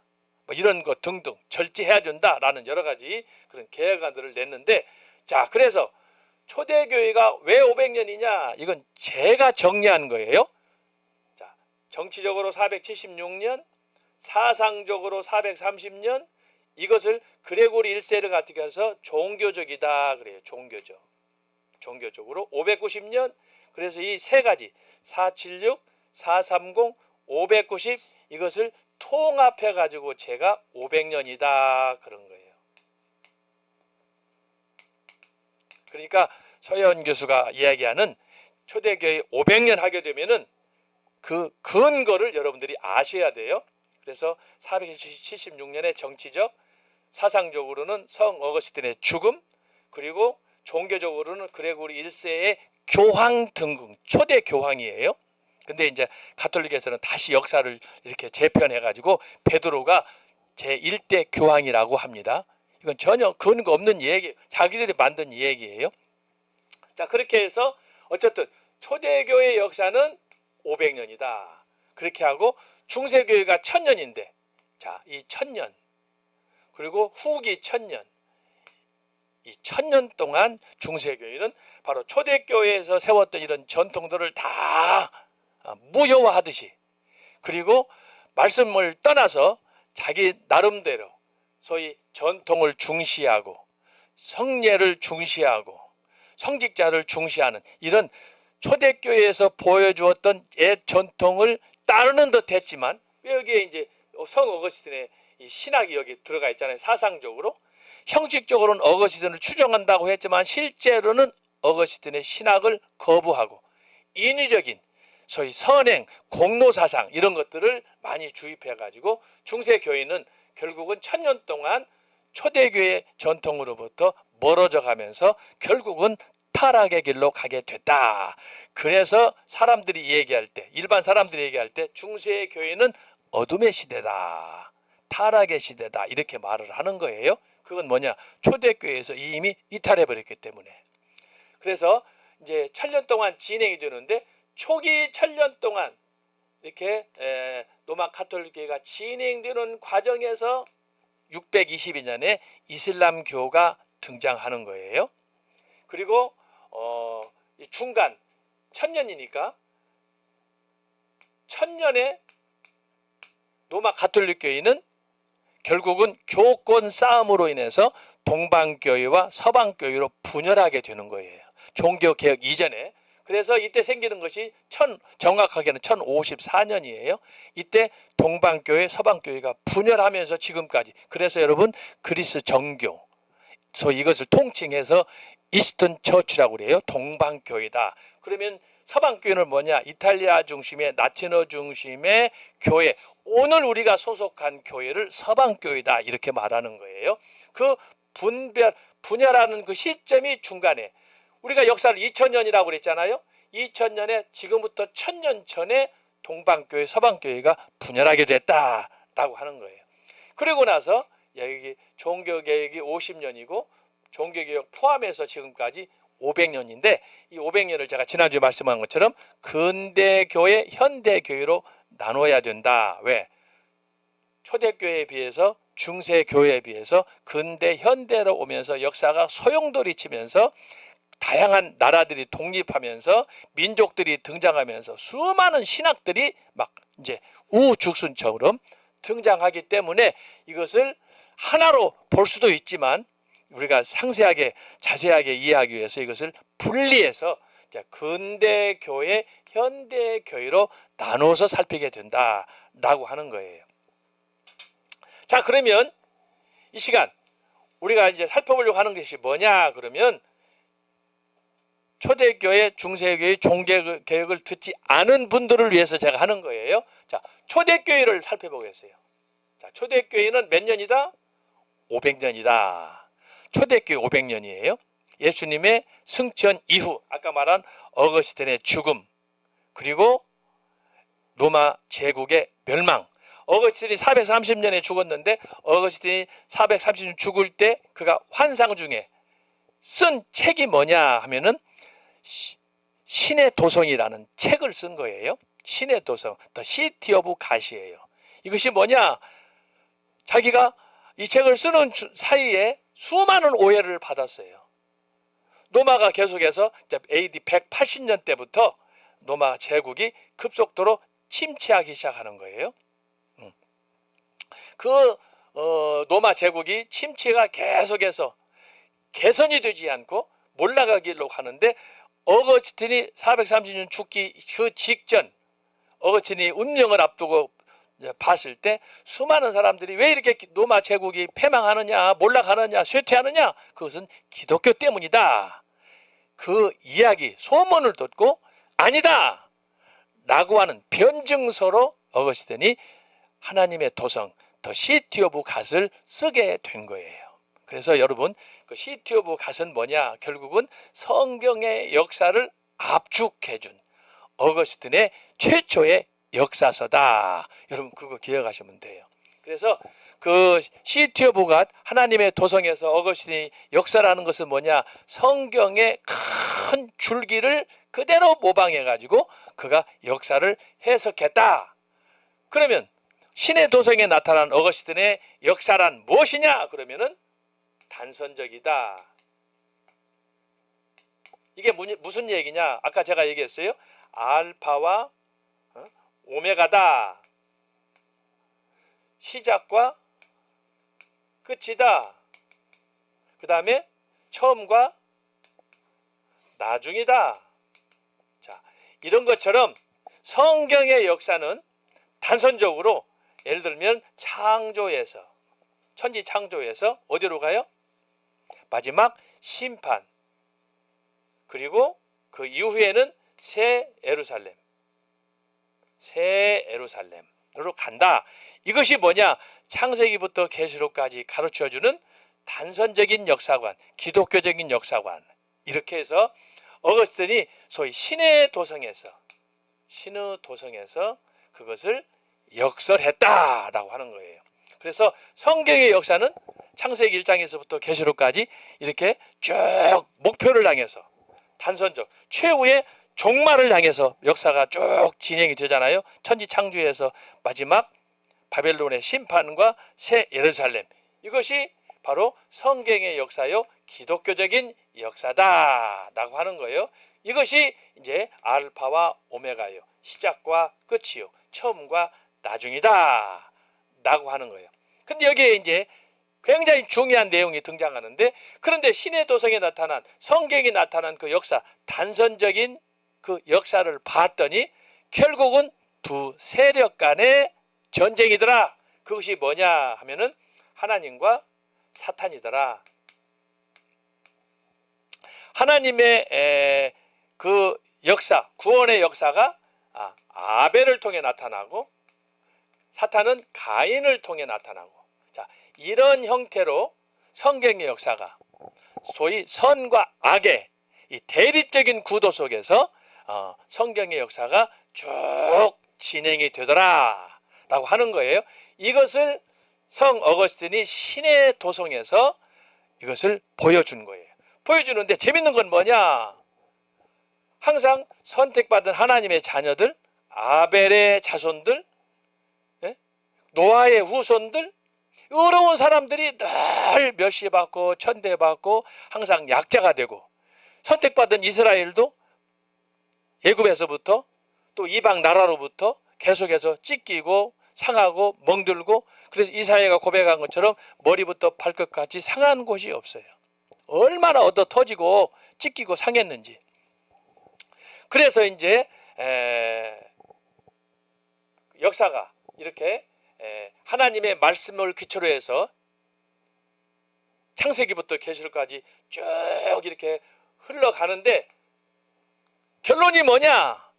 뭐 이런 것 등등 절제해야 된다라는 여러 가지 그런 개혁안들을 냈는데, 자, 그래서 초대교회가 왜 500년이냐, 이건 제가 정리한 거예요. 자, 정치적으로 476년, 사상적으로 430년, 이것을 그레고리 1세를 갖게 해서 종교적이다 그래요. 종교적으로 590년. 그래서 이 세 가지 476, 430, 590 이것을 통합해 가지고 제가 500년이다 그런 거예요. 그러니까 서현 교수가 이야기하는 초대교회 500년 하게 되면은 그 근거를 여러분들이 아셔야 돼요. 그래서 476년의 정치적, 사상적으로는 성 어거스틴의 죽음, 그리고 종교적으로는 그레고리 1세의 교황 등극, 초대 교황이에요. 근데 이제 가톨릭에서는 다시 역사를 이렇게 재편해 가지고 베드로가 제1대 교황이라고 합니다. 이건 전혀 근거 없는 얘기, 자기들이 만든 얘기예요. 자, 그렇게 해서 어쨌든 초대교회 역사는 500년이다. 그렇게 하고 중세교회가 1000년인데, 자, 이 1000년 그리고 후기 1000년, 이 1000년 동안 중세교회는 바로 초대교회에서 세웠던 이런 전통들을 다 무효화하듯이, 그리고 말씀을 떠나서 자기 나름대로 소위 전통을 중시하고 성례를 중시하고 성직자를 중시하는 이런 초대교회에서 보여주었던 옛 전통을 따르는 듯 했지만, 여기에 이제 성 어거스틴의 이 신학이 여기 들어가 있잖아요. 사상적으로, 형식적으로는 어거스틴을 추종한다고 했지만 실제로는 어거스틴의 신학을 거부하고 인위적인 소위 선행, 공로사상 이런 것들을 많이 주입해가지고 중세교회는 결국은 1000년 동안 초대교회 전통으로부터 멀어져 가면서 결국은 타락의 길로 가게 됐다. 그래서 사람들이 얘기할 때, 일반 사람들이 얘기할 때 중세교회는 어둠의 시대다, 타락의 시대다 이렇게 말을 하는 거예요. 그건 뭐냐? 초대교회에서 이미 이탈해 버렸기 때문에. 그래서 이제 1000년 동안 진행이 되는데 초기 1000년 동안 이렇게 로마 가톨릭교회가 진행되는 과정에서 622년에 이슬람교가 등장하는 거예요. 그리고 중간 1000년이니까 1000년에 로마 가톨릭교회는 결국은 교권 싸움으로 인해서 동방교회와 서방교회로 분열하게 되는 거예요. 종교개혁 이전에. 그래서 이때 생기는 것이 정확하게는 1054년이에요. 이때 동방교회, 서방교회가 분열하면서 지금까지. 그래서 여러분 그리스 정교, 소위 이것을 통칭해서 이스턴 처치라고 그래요. 동방교회다. 그러면 서방교회는 뭐냐? 이탈리아 중심의 라틴어 중심의 교회. 오늘 우리가 소속한 교회를 서방교회다 이렇게 말하는 거예요. 그 분열하는 그 시점이 중간에 우리가 역사를 2000년이라고 그랬잖아요. 2000년에 지금부터 1000년 전에 동방교회, 서방교회가 분열하게 됐다라고 하는 거예요. 그리고 나서 여기 종교개혁이 50년이고 종교개혁 포함해서 지금까지 500년인데 이 500년을 제가 지난주에 말씀한 것처럼 근대교회, 현대교회로 나눠야 된다. 왜? 초대교회에 비해서 중세교회에 비해서 근대, 현대로 오면서 역사가 소용돌이치면서 다양한 나라들이 독립하면서 민족들이 등장하면서 수많은 신학들이 막 이제 우후죽순처럼 등장하기 때문에 이것을 하나로 볼 수도 있지만 우리가 상세하게 자세하게 이해하기 위해서 이것을 분리해서 근대교회, 현대교회로 나눠서 살피게 된다라고 하는 거예요. 자, 그러면 이 시간 우리가 이제 살펴보려고 하는 것이 뭐냐 그러면 초대교회, 중세교회, 종교개혁을 듣지 않은 분들을 위해서 제가 하는 거예요. 자, 초대교회를 살펴보겠어요. 자, 초대교회는 몇 년이다? 500년이다. 초대교회 500년이에요. 예수님의 승천 이후 아까 말한 어거스틴의 죽음 그리고 로마 제국의 멸망. 어거스틴이 430년에 죽었는데 어거스틴이 430년 죽을 때 그가 환상 중에 쓴 책이 뭐냐 하면은 신의 도성이라는 책을 쓴 거예요. 신의 도성, The City of God이에요. 이것이 뭐냐? 자기가 이 책을 쓰는 사이에 수많은 오해를 받았어요. 로마가 계속해서 AD 180년 때부터 로마 제국이 급속도로 침체하기 시작하는 거예요. 그 로마 제국이 침체가 계속해서 개선이 되지 않고 몰락하기로 하는데 어거스틴이 430년 죽기 그 직전 어거스틴이 운명을 앞두고 봤을 때 수많은 사람들이 왜 이렇게 로마 제국이 패망하느냐 몰락하느냐 쇠퇴하느냐 그것은 기독교 때문이다. 그 이야기 소문을 듣고 아니다 라고 하는 변증서로 어거스틴이 하나님의 도성 더 시티 오브 갓을 쓰게 된 거예요. 그래서 여러분 그 시티 오브 갓은 뭐냐? 결국은 성경의 역사를 압축해준 어거스틴의 최초의 역사서다. 여러분 그거 기억하시면 돼요. 그래서 그 시티 오브 갓 하나님의 도성에서 어거스틴이 역사라는 것은 뭐냐? 성경의 큰 줄기를 그대로 모방해 가지고 그가 역사를 해석했다. 그러면 신의 도성에 나타난 어거스틴의 역사란 무엇이냐? 그러면은 단선적이다. 이게 무슨 얘기냐? 아까 제가 얘기했어요. 알파와 오메가다. 시작과 끝이다. 그 다음에 처음과 나중이다. 자, 이런 것처럼 성경의 역사는 단선적으로 예를 들면 창조에서 천지 창조에서 어디로 가요? 마지막 심판 그리고 그 이후에는 새 예루살렘으로 간다. 이것이 뭐냐? 창세기부터 계시록까지 가르쳐주는 단선적인 역사관, 기독교적인 역사관. 이렇게 해서 어거스틴이 소위 신의 도성에서 그것을 역설했다라고 하는 거예요. 그래서 성경의 역사는 창세기 1장에서부터 계시록까지 이렇게 쭉 목표를 향해서 단선적 최후의 종말을 향해서 역사가 쭉 진행이 되잖아요. 천지창조에서 마지막 바벨론의 심판과 새 예루살렘, 이것이 바로 성경의 역사요, 기독교적인 역사다라고 하는 거예요. 이것이 이제 알파와 오메가요, 시작과 끝이요, 처음과 나중이다 라고 하는 거예요. 근데 여기에 이제 굉장히 중요한 내용이 등장하는데, 그런데 신의 도성에 나타난, 성경에 나타난 그 역사, 단선적인 그 역사를 봤더니 결국은 두 세력 간의 전쟁이더라. 그것이 뭐냐 하면은 하나님과 사탄이더라. 하나님의 그 역사, 구원의 역사가 아벨을 통해 나타나고, 사탄은 가인을 통해 나타나고, 자, 이런 형태로 성경의 역사가 소위 선과 악의 이 대립적인 구도 속에서 성경의 역사가 쭉 진행이 되더라 라고 하는 거예요. 이것을 성 어거스틴이 신의 도성에서 이것을 보여준 거예요. 보여주는데 재밌는 건 뭐냐? 항상 선택받은 하나님의 자녀들, 아벨의 자손들, 노아의 후손들, 의로운 사람들이 늘 멸시받고 천대받고 항상 약자가 되고, 선택받은 이스라엘도 애굽에서부터 또 이방 나라로부터 계속해서 찢기고 상하고 멍들고, 그래서 이사야가 고백한 것처럼 머리부터 발끝까지 상한 곳이 없어요. 얼마나 얻어 터지고 찢기고 상했는지. 그래서 이제 역사가 이렇게 하나님의 말씀을 기초로 해서 창세기부터 계시록까지 쭉 이렇게 흘러가는데, 결론이 뭐냐?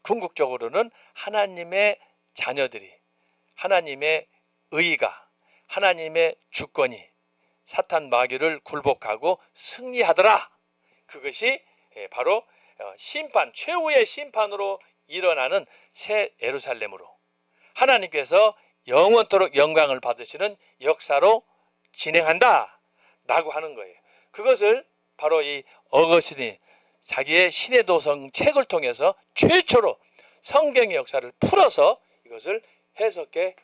궁극적으로는 하나님의 자녀들이, 하나님의 의가, 하나님의 주권이 사탄 마귀를 굴복하고 승리하더라. 그것이 바로 심판, 최후의 심판으로 일어나는 새 예루살렘으로 하나님께서 영원토록 영광을 받으시는 역사로 진행한다 라고 하는 거예요. 그것을 바로 이 어거스틴이 자기의 신의 도성 책을 통해서 최초로 성경의 역사를 풀어서 이것을 해석해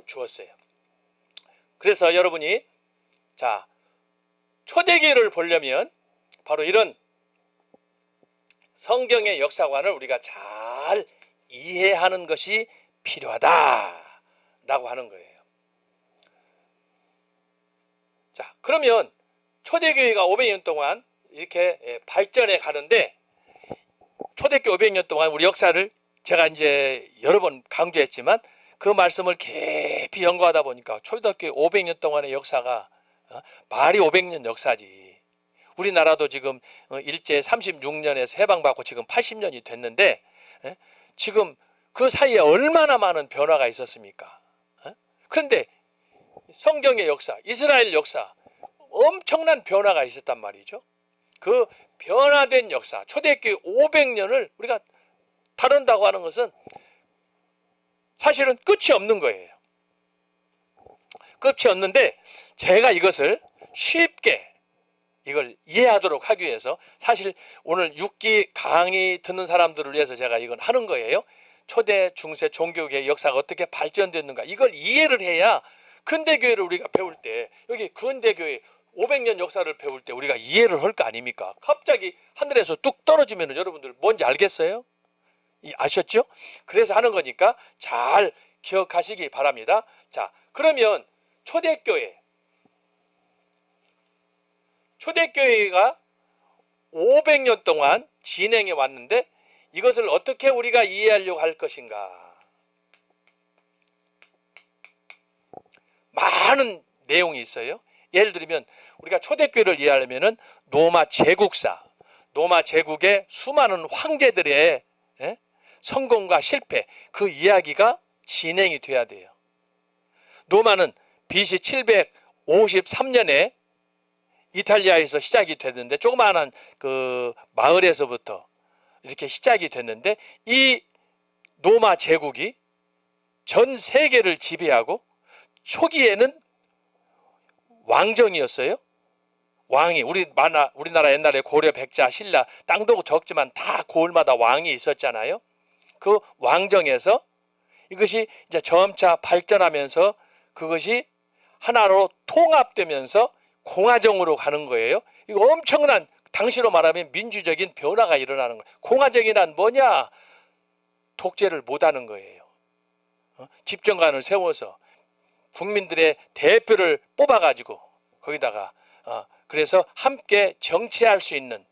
주었어요. 그래서 여러분이 자, 초대교회를 보려면 바로 이런 성경의 역사관을 우리가 잘 이해하는 것이 필요하다라고 하는 거예요. 자, 그러면 초대교회가 500년 동안 이렇게 발전해 가는데, 초대교회 500년 동안 우리 역사를 제가 이제 여러 번 강조했지만 그 말씀을 깊이 연구하다 보니까 초대교회 500년 동안의 역사가 말이 500년 역사지. 우리나라도 지금 일제 36년에서 해방받고 지금 80년이 됐는데, 지금 그 사이에 얼마나 많은 변화가 있었습니까? 그런데 성경의 역사, 이스라엘 역사, 엄청난 변화가 있었단 말이죠. 그 변화된 역사, 초대교회 500년을 우리가 다룬다고 하는 것은 사실은 끝이 없는 거예요. 끝이 없는데, 제가 이것을 쉽게 이걸 이해하도록 하기 위해서, 사실 오늘 6기 강의 듣는 사람들을 위해서 제가 이건 하는 거예요. 초대, 중세, 종교계의 역사가 어떻게 발전됐는가, 이걸 이해를 해야 근대교회를 우리가 배울 때, 여기 근대교회 500년 역사를 배울 때 우리가 이해를 할 거 아닙니까? 갑자기 하늘에서 뚝 떨어지면 여러분들 뭔지 알겠어요? 아셨죠? 그래서 하는 거니까 잘 기억하시기 바랍니다. 자, 그러면 초대교회가 500년 동안 진행해 왔는데, 이것을 어떻게 우리가 이해하려고 할 것인가? 많은 내용이 있어요. 예를 들면 우리가 초대교회를 이해하려면은 로마 제국사, 로마 제국의 수많은 황제들의 성공과 실패, 그 이야기가 진행이 돼야 돼요. 로마는 BC 753년에 이탈리아에서 시작이 됐는데, 조그마한 그 마을에서부터 이렇게 시작이 됐는데, 이 로마 제국이 전 세계를 지배하고 초기에는 왕정이었어요. 왕이 우리나라 옛날에 고려, 백자, 신라 땅도 적지만 다 고을마다 왕이 있었잖아요. 그 왕정에서 이것이 이제 점차 발전하면서 그것이 하나로 통합되면서 공화정으로 가는 거예요. 이거 엄청난, 당시로 말하면 민주적인 변화가 일어나는 거예요. 공화정이란 뭐냐? 독재를 못하는 거예요. 집정관을 세워서 국민들의 대표를 뽑아가지고 거기다가 그래서 함께 정치할 수 있는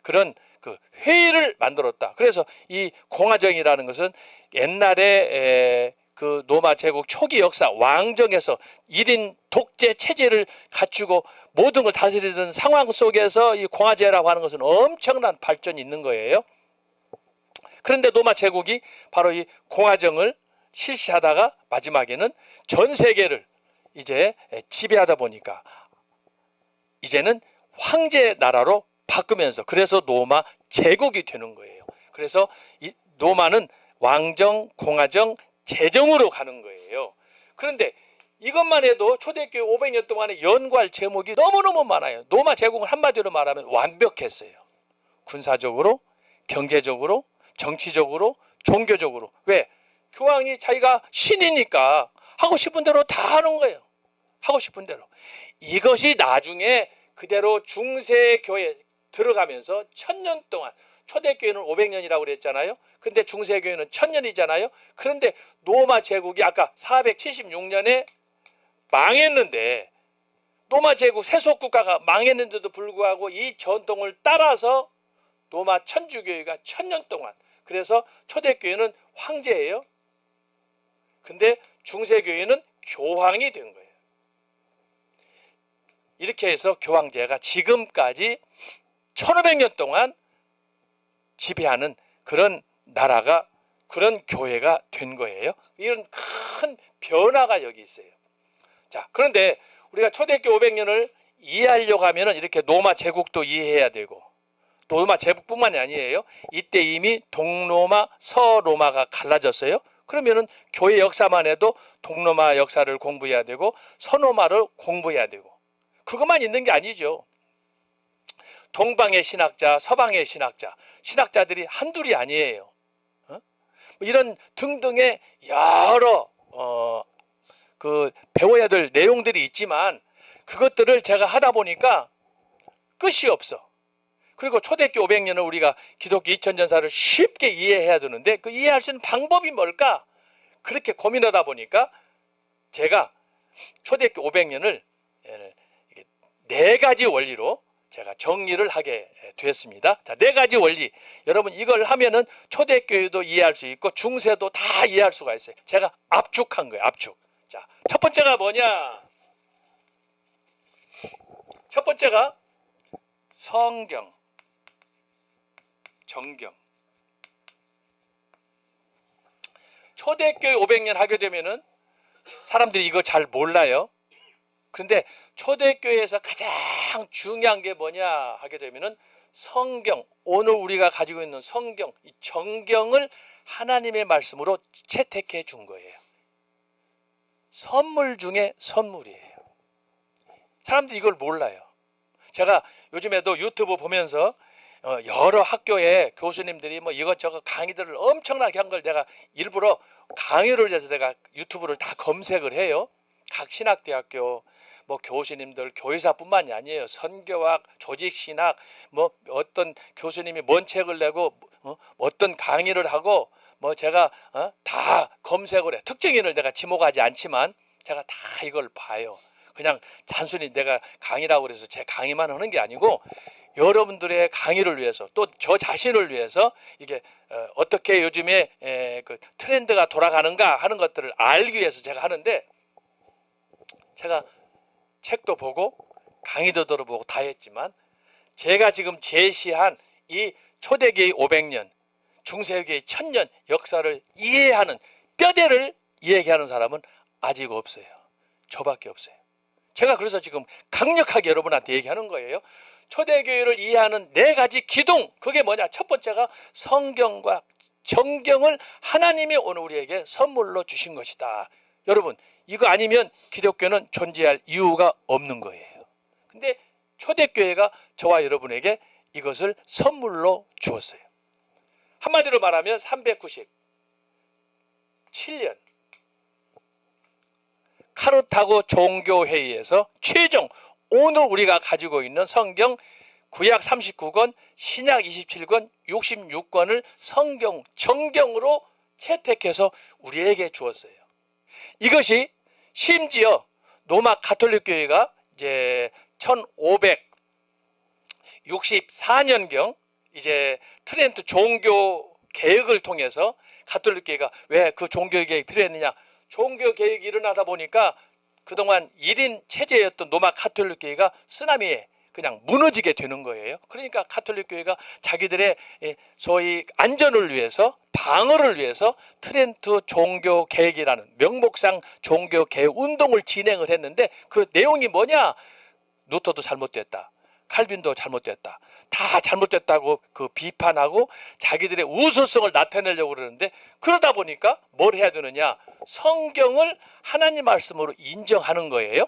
그런 그 회의를 만들었다. 그래서 이 공화정이라는 것은 옛날에 그 로마 제국 초기 역사 왕정에서 1인 독재 체제를 갖추고 모든 걸 다스리던 상황 속에서 이 공화제라고 하는 것은 엄청난 발전이 있는 거예요. 그런데 로마 제국이 바로 이 공화정을 실시하다가 마지막에는 전 세계를 이제 지배하다 보니까 이제는 황제 나라로 바꾸면서, 그래서 로마 제국이 되는 거예요. 그래서 이 로마는 왕정, 공화정, 제정으로 가는 거예요. 그런데 이것만 해도 초대교회 500년 동안에 연구할 제목이 너무너무 많아요. 로마 제국은 한마디로 말하면 완벽했어요. 군사적으로, 경제적으로, 정치적으로, 종교적으로. 왜? 교황이 자기가 신이니까 하고 싶은 대로 다 하는 거예요. 하고 싶은 대로. 이것이 나중에 그대로 중세교회 들어가면서 1000년 동안, 초대교회는 500년이라고 그랬잖아요. 근데 중세교회는 1000년이잖아요. 그런데 로마 제국이 아까 476년에 망했는데, 로마 제국 세속국가가 망했는데도 불구하고 이 전통을 따라서 로마 천주교회가 1000년 동안, 그래서 초대교회는 황제예요. 근데 중세교회는 교황이 된 거예요. 이렇게 해서 교황제가 지금까지 1500년 동안 지배하는 그런 나라가, 그런 교회가 된 거예요. 이런 큰 변화가 여기 있어요. 자, 그런데 우리가 초대교회 500년을 이해하려고 하면 이렇게 로마 제국도 이해해야 되고, 로마 제국뿐만이 아니에요. 이때 이미 동로마, 서로마가 갈라졌어요. 그러면은 교회 역사만 해도 동로마 역사를 공부해야 되고 서로마를 공부해야 되고, 그것만 있는 게 아니죠. 동방의 신학자, 서방의 신학자, 신학자들이 한둘이 아니에요. 이런 등등의 여러 그 배워야 될 내용들이 있지만 그것들을 제가 하다 보니까 끝이 없어. 그리고 초대교회 500년을 우리가 기독교 2000년사를 쉽게 이해해야 되는데 그 이해할 수 있는 방법이 뭘까? 그렇게 고민하다 보니까 제가 초대교회 500년을 4가지 원리로 제가 정리를 하게 됐습니다. 자, 4가지 원리. 여러분 이걸 하면은 초대교회도 이해할 수 있고 중세도 다 이해할 수가 있어요. 제가 압축한 거예요. 압축. 자, 첫 번째가 뭐냐? 첫 번째가 성경, 정경. 초대교회 500년 하게 되면은 사람들이 이거 잘 몰라요. 그런데 초대교회에서 가장 중요한 게 뭐냐 하게 되면은 성경, 오늘 우리가 가지고 있는 성경, 이 정경을 하나님의 말씀으로 채택해 준 거예요. 선물 중에 선물이에요. 사람들이 이걸 몰라요. 제가 요즘에도 유튜브 보면서 여러 학교에 교수님들이 뭐 이것저것 강의들을 엄청나게 한 걸 내가 일부러 강의를 해서 내가 유튜브를 다 검색을 해요. 각 신학대학교 뭐 교수님들, 교회사뿐만이 아니에요. 선교학, 조직신학, 뭐 어떤 교수님이 뭔 책을 내고 어떤 강의를 하고 뭐 제가 다 검색을 해. 특정인을 내가 지목하지 않지만 제가 다 이걸 봐요. 그냥 단순히 내가 강의라고 그래서 제 강의만 하는 게 아니고 여러분들의 강의를 위해서 또 저 자신을 위해서 이게 어떻게 요즘에 그 트렌드가 돌아가는가 하는 것들을 알기 위해서 제가 하는데, 제가 책도 보고 강의도 들어보고 다 했지만 제가 지금 제시한 이 초대교회 500년, 중세교회 1000년 역사를 이해하는 뼈대를 이야기하는 사람은 아직 없어요. 저밖에 없어요. 제가 그래서 지금 강력하게 여러분한테 얘기하는 거예요. 초대교회를 이해하는 4가지 기둥, 그게 뭐냐? 첫 번째가 성경과 정경을 하나님이 오늘 우리에게 선물로 주신 것이다. 여러분, 이거 아니면 기독교는 존재할 이유가 없는 거예요. 근데 초대교회가 저와 여러분에게 이것을 선물로 주었어요. 한마디로 말하면 397년 카르타고 종교회의에서 최종 오늘 우리가 가지고 있는 성경 구약 39권, 신약 27권, 66권을 성경 정경으로 채택해서 우리에게 주었어요. 이것이 심지어 로마 가톨릭 교회가 이제 1564년경 이제 트렌트 종교 개혁을 통해서 가톨릭 교회가 왜 그 종교 개혁이 필요했느냐? 종교 개혁이 일어나다 보니까 그동안 1인 체제였던 로마 가톨릭 교회가 쓰나미에 그냥 무너지게 되는 거예요. 그러니까 가톨릭 교회가 자기들의 소위 안전을 위해서, 방어를 위해서 트렌트 종교 개혁이라는 명목상 종교 개혁 운동을 진행을 했는데 그 내용이 뭐냐? 루터도 잘못됐다. 칼빈도 잘못됐다. 다 잘못됐다고 그 비판하고 자기들의 우수성을 나타내려고 그러는데, 그러다 보니까 뭘 해야 되느냐? 성경을 하나님 말씀으로 인정하는 거예요.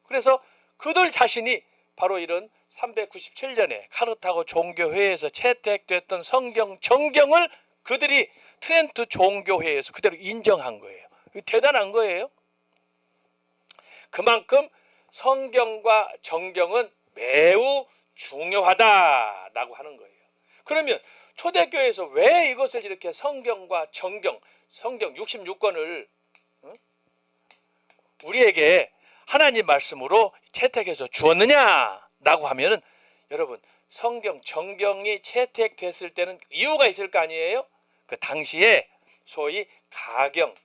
그래서 그들 자신이 바로 이런 397년에 카르타고 종교회에서 채택됐던 성경 정경을 그들이 트렌트 종교회에서 그대로 인정한 거예요. 대단한 거예요. 그만큼 성경과 정경은 매우 중요하다라고 하는 거예요. 그러면 초대교회에서 왜 이것을 이렇게 성경과 정경, 성경 66권을 우리에게 하나님 말씀으로 채택해서 주었느냐라고 하면은, 여러분, 성경 정경이 채택됐을 때는 이유가 있을 거 아니에요? 그 당시에 소위 가경,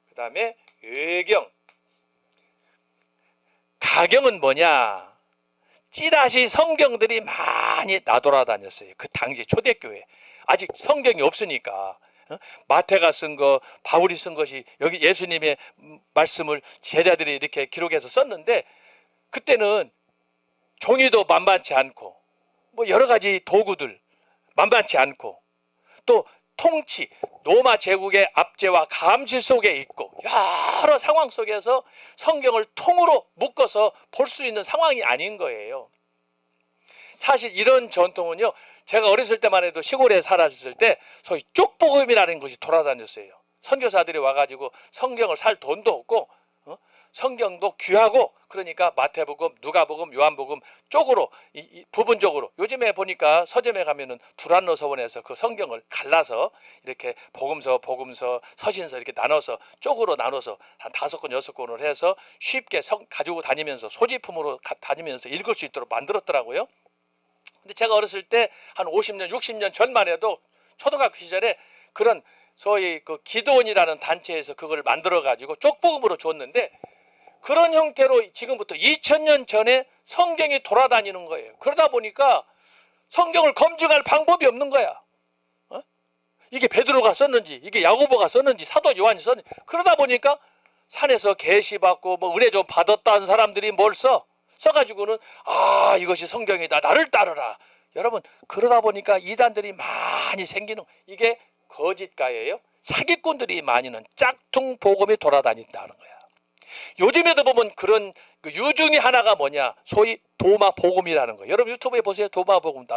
그 다음에 외경. 가경은 뭐냐? 찌라시 성경들이 많이 나돌아다녔어요. 그 당시 초대교회. 아직 성경이 없으니까. 마태가 쓴 거, 바울이 쓴 것이 여기 예수님의 말씀을 제자들이 이렇게 기록해서 썼는데, 그때는 종이도 만만치 않고 뭐 여러 가지 도구들 만만치 않고, 또 통치, 로마 제국의 압제와 감시 속에 있고 여러 상황 속에서 성경을 통으로 묶어서 볼 수 있는 상황이 아닌 거예요. 사실 이런 전통은요, 제가 어렸을 때만 해도 시골에 살았을 때 소위 쪽복음이라는 것이 돌아다녔어요. 선교사들이 와가지고 성경을 살 돈도 없고 성경도 귀하고, 그러니까 마태복음, 누가복음, 요한복음 쪽으로 부분적으로, 요즘에 보니까 서점에 가면은 두란노 서원에서 그 성경을 갈라서 이렇게 복음서, 서신서 이렇게 나눠서 쪽으로 나눠서 한 5권, 6권을 해서 쉽게 가지고 다니면서 소지품으로 다니면서 읽을 수 있도록 만들었더라고요. 근데 제가 어렸을 때 한 50년, 60년 전만 해도 초등학교 시절에 그런 소위 그 기도원이라는 단체에서 그걸 만들어 가지고 쪽복음으로 줬는데, 그런 형태로 지금부터 2000년 전에 성경이 돌아다니는 거예요. 그러다 보니까 성경을 검증할 방법이 없는 거야. 이게 베드로가 썼는지, 이게 야고보가 썼는지, 사도 요한이 썼는지. 그러다 보니까 산에서 계시받고 뭐 은혜 좀 받았다는 사람들이 뭘 써가지고는 이것이 성경이다, 나를 따르라. 여러분, 그러다 보니까 이단들이 많이 생기는, 이게 거짓가예요. 사기꾼들이 많이는 짝퉁 복음이 돌아다닌다는 거야. 요즘에도 보면 그런 유중의 하나가 뭐냐? 소위 도마 복음이라는 거예요. 여러분 유튜브에 보세요. 도마 복음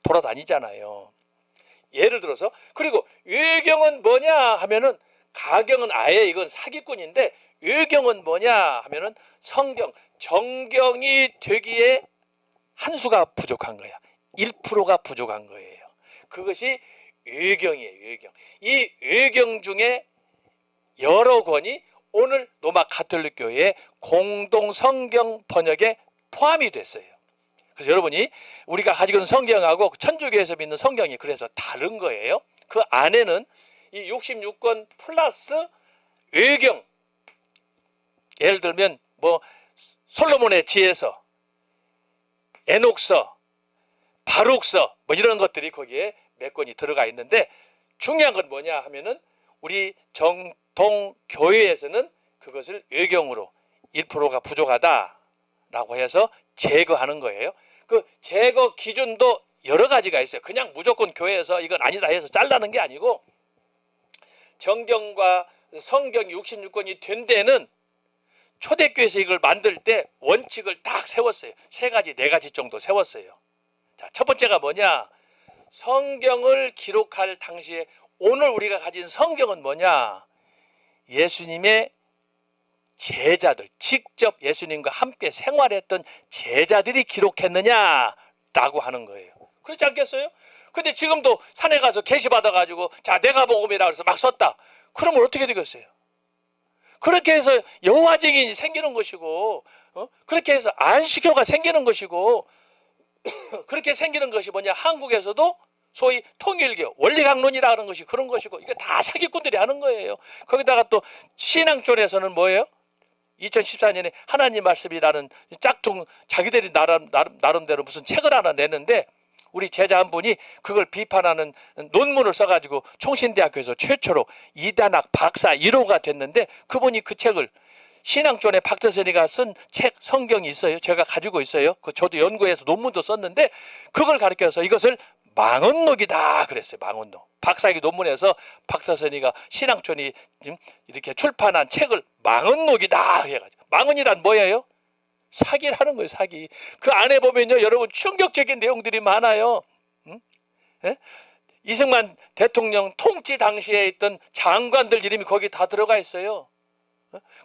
돌아다니잖아요. 예를 들어서, 그리고 외경은 뭐냐 하면은, 가경은 아예 이건 사기꾼인데, 외경은 뭐냐 하면은 성경, 정경이 되기에 한 수가 부족한 거야. 1%가 부족한 거예요. 그것이 외경이에요. 외경. 이 외경 중에 여러 권이 오늘 로마 가톨릭 교회의 공동 성경 번역에 포함이 됐어요. 그래서 여러분이 우리가 가지고 있는 성경하고 천주교에서 믿는 성경이 그래서 다른 거예요. 그 안에는 이 66권 플러스 외경, 예를 들면 뭐 솔로몬의 지혜서, 에녹서, 바룩서 뭐 이런 것들이 거기에 몇 권이 들어가 있는데, 중요한 건 뭐냐 하면은 우리 정통 교회에서는 그것을 외경으로 1%가 부족하다라고 해서 제거하는 거예요. 그 제거 기준도 여러 가지가 있어요. 그냥 무조건 교회에서 이건 아니다 해서 잘라는 게 아니고, 정경과 성경 66권이 된 데는 초대교회에서 이걸 만들 때 원칙을 딱 세웠어요. 세 가지, 네 가지 정도 세웠어요. 자, 첫 번째가 뭐냐? 성경을 기록할 당시에 오늘 우리가 가진 성경은 뭐냐? 예수님의 제자들, 직접 예수님과 함께 생활했던 제자들이 기록했느냐라고 하는 거예요. 그렇지 않겠어요? 근데 지금도 산에 가서 계시 받아가지고 자, 내가 복음이라 그래서 막 썼다. 그러면 어떻게 되겠어요? 그렇게 해서 여호와 증인이 생기는 것이고, 그렇게 해서 안식교가 생기는 것이고, 그렇게 생기는 것이 뭐냐? 한국에서도 소위 통일교, 원리강론이라는 것이 그런 것이고, 이거 다 사기꾼들이 하는 거예요. 거기다가 또 신앙쪽에서는 뭐예요? 2014년에 하나님 말씀이라는 짝퉁, 자기들이 나름대로 무슨 책을 하나 냈는데, 우리 제자 한 분이 그걸 비판하는 논문을 써가지고 총신대학교에서 최초로 이단학 박사 1호가 됐는데, 그분이 그 책을, 신앙존의 박대선이가 쓴 책 성경이 있어요. 제가 가지고 있어요. 그 저도 연구해서 논문도 썼는데, 그걸 가르쳐서 이것을 망언록이다 그랬어요. 망언록. 박사학위 논문에서 박대선이가 신앙존이 이렇게 출판한 책을 망언록이다 해가지고. 망언이란 뭐예요? 사기라는 거예요. 사기. 그 안에 보면요, 여러분 충격적인 내용들이 많아요. 예? 이승만 대통령 통치 당시에 있던 장관들 이름이 거기 다 들어가 있어요.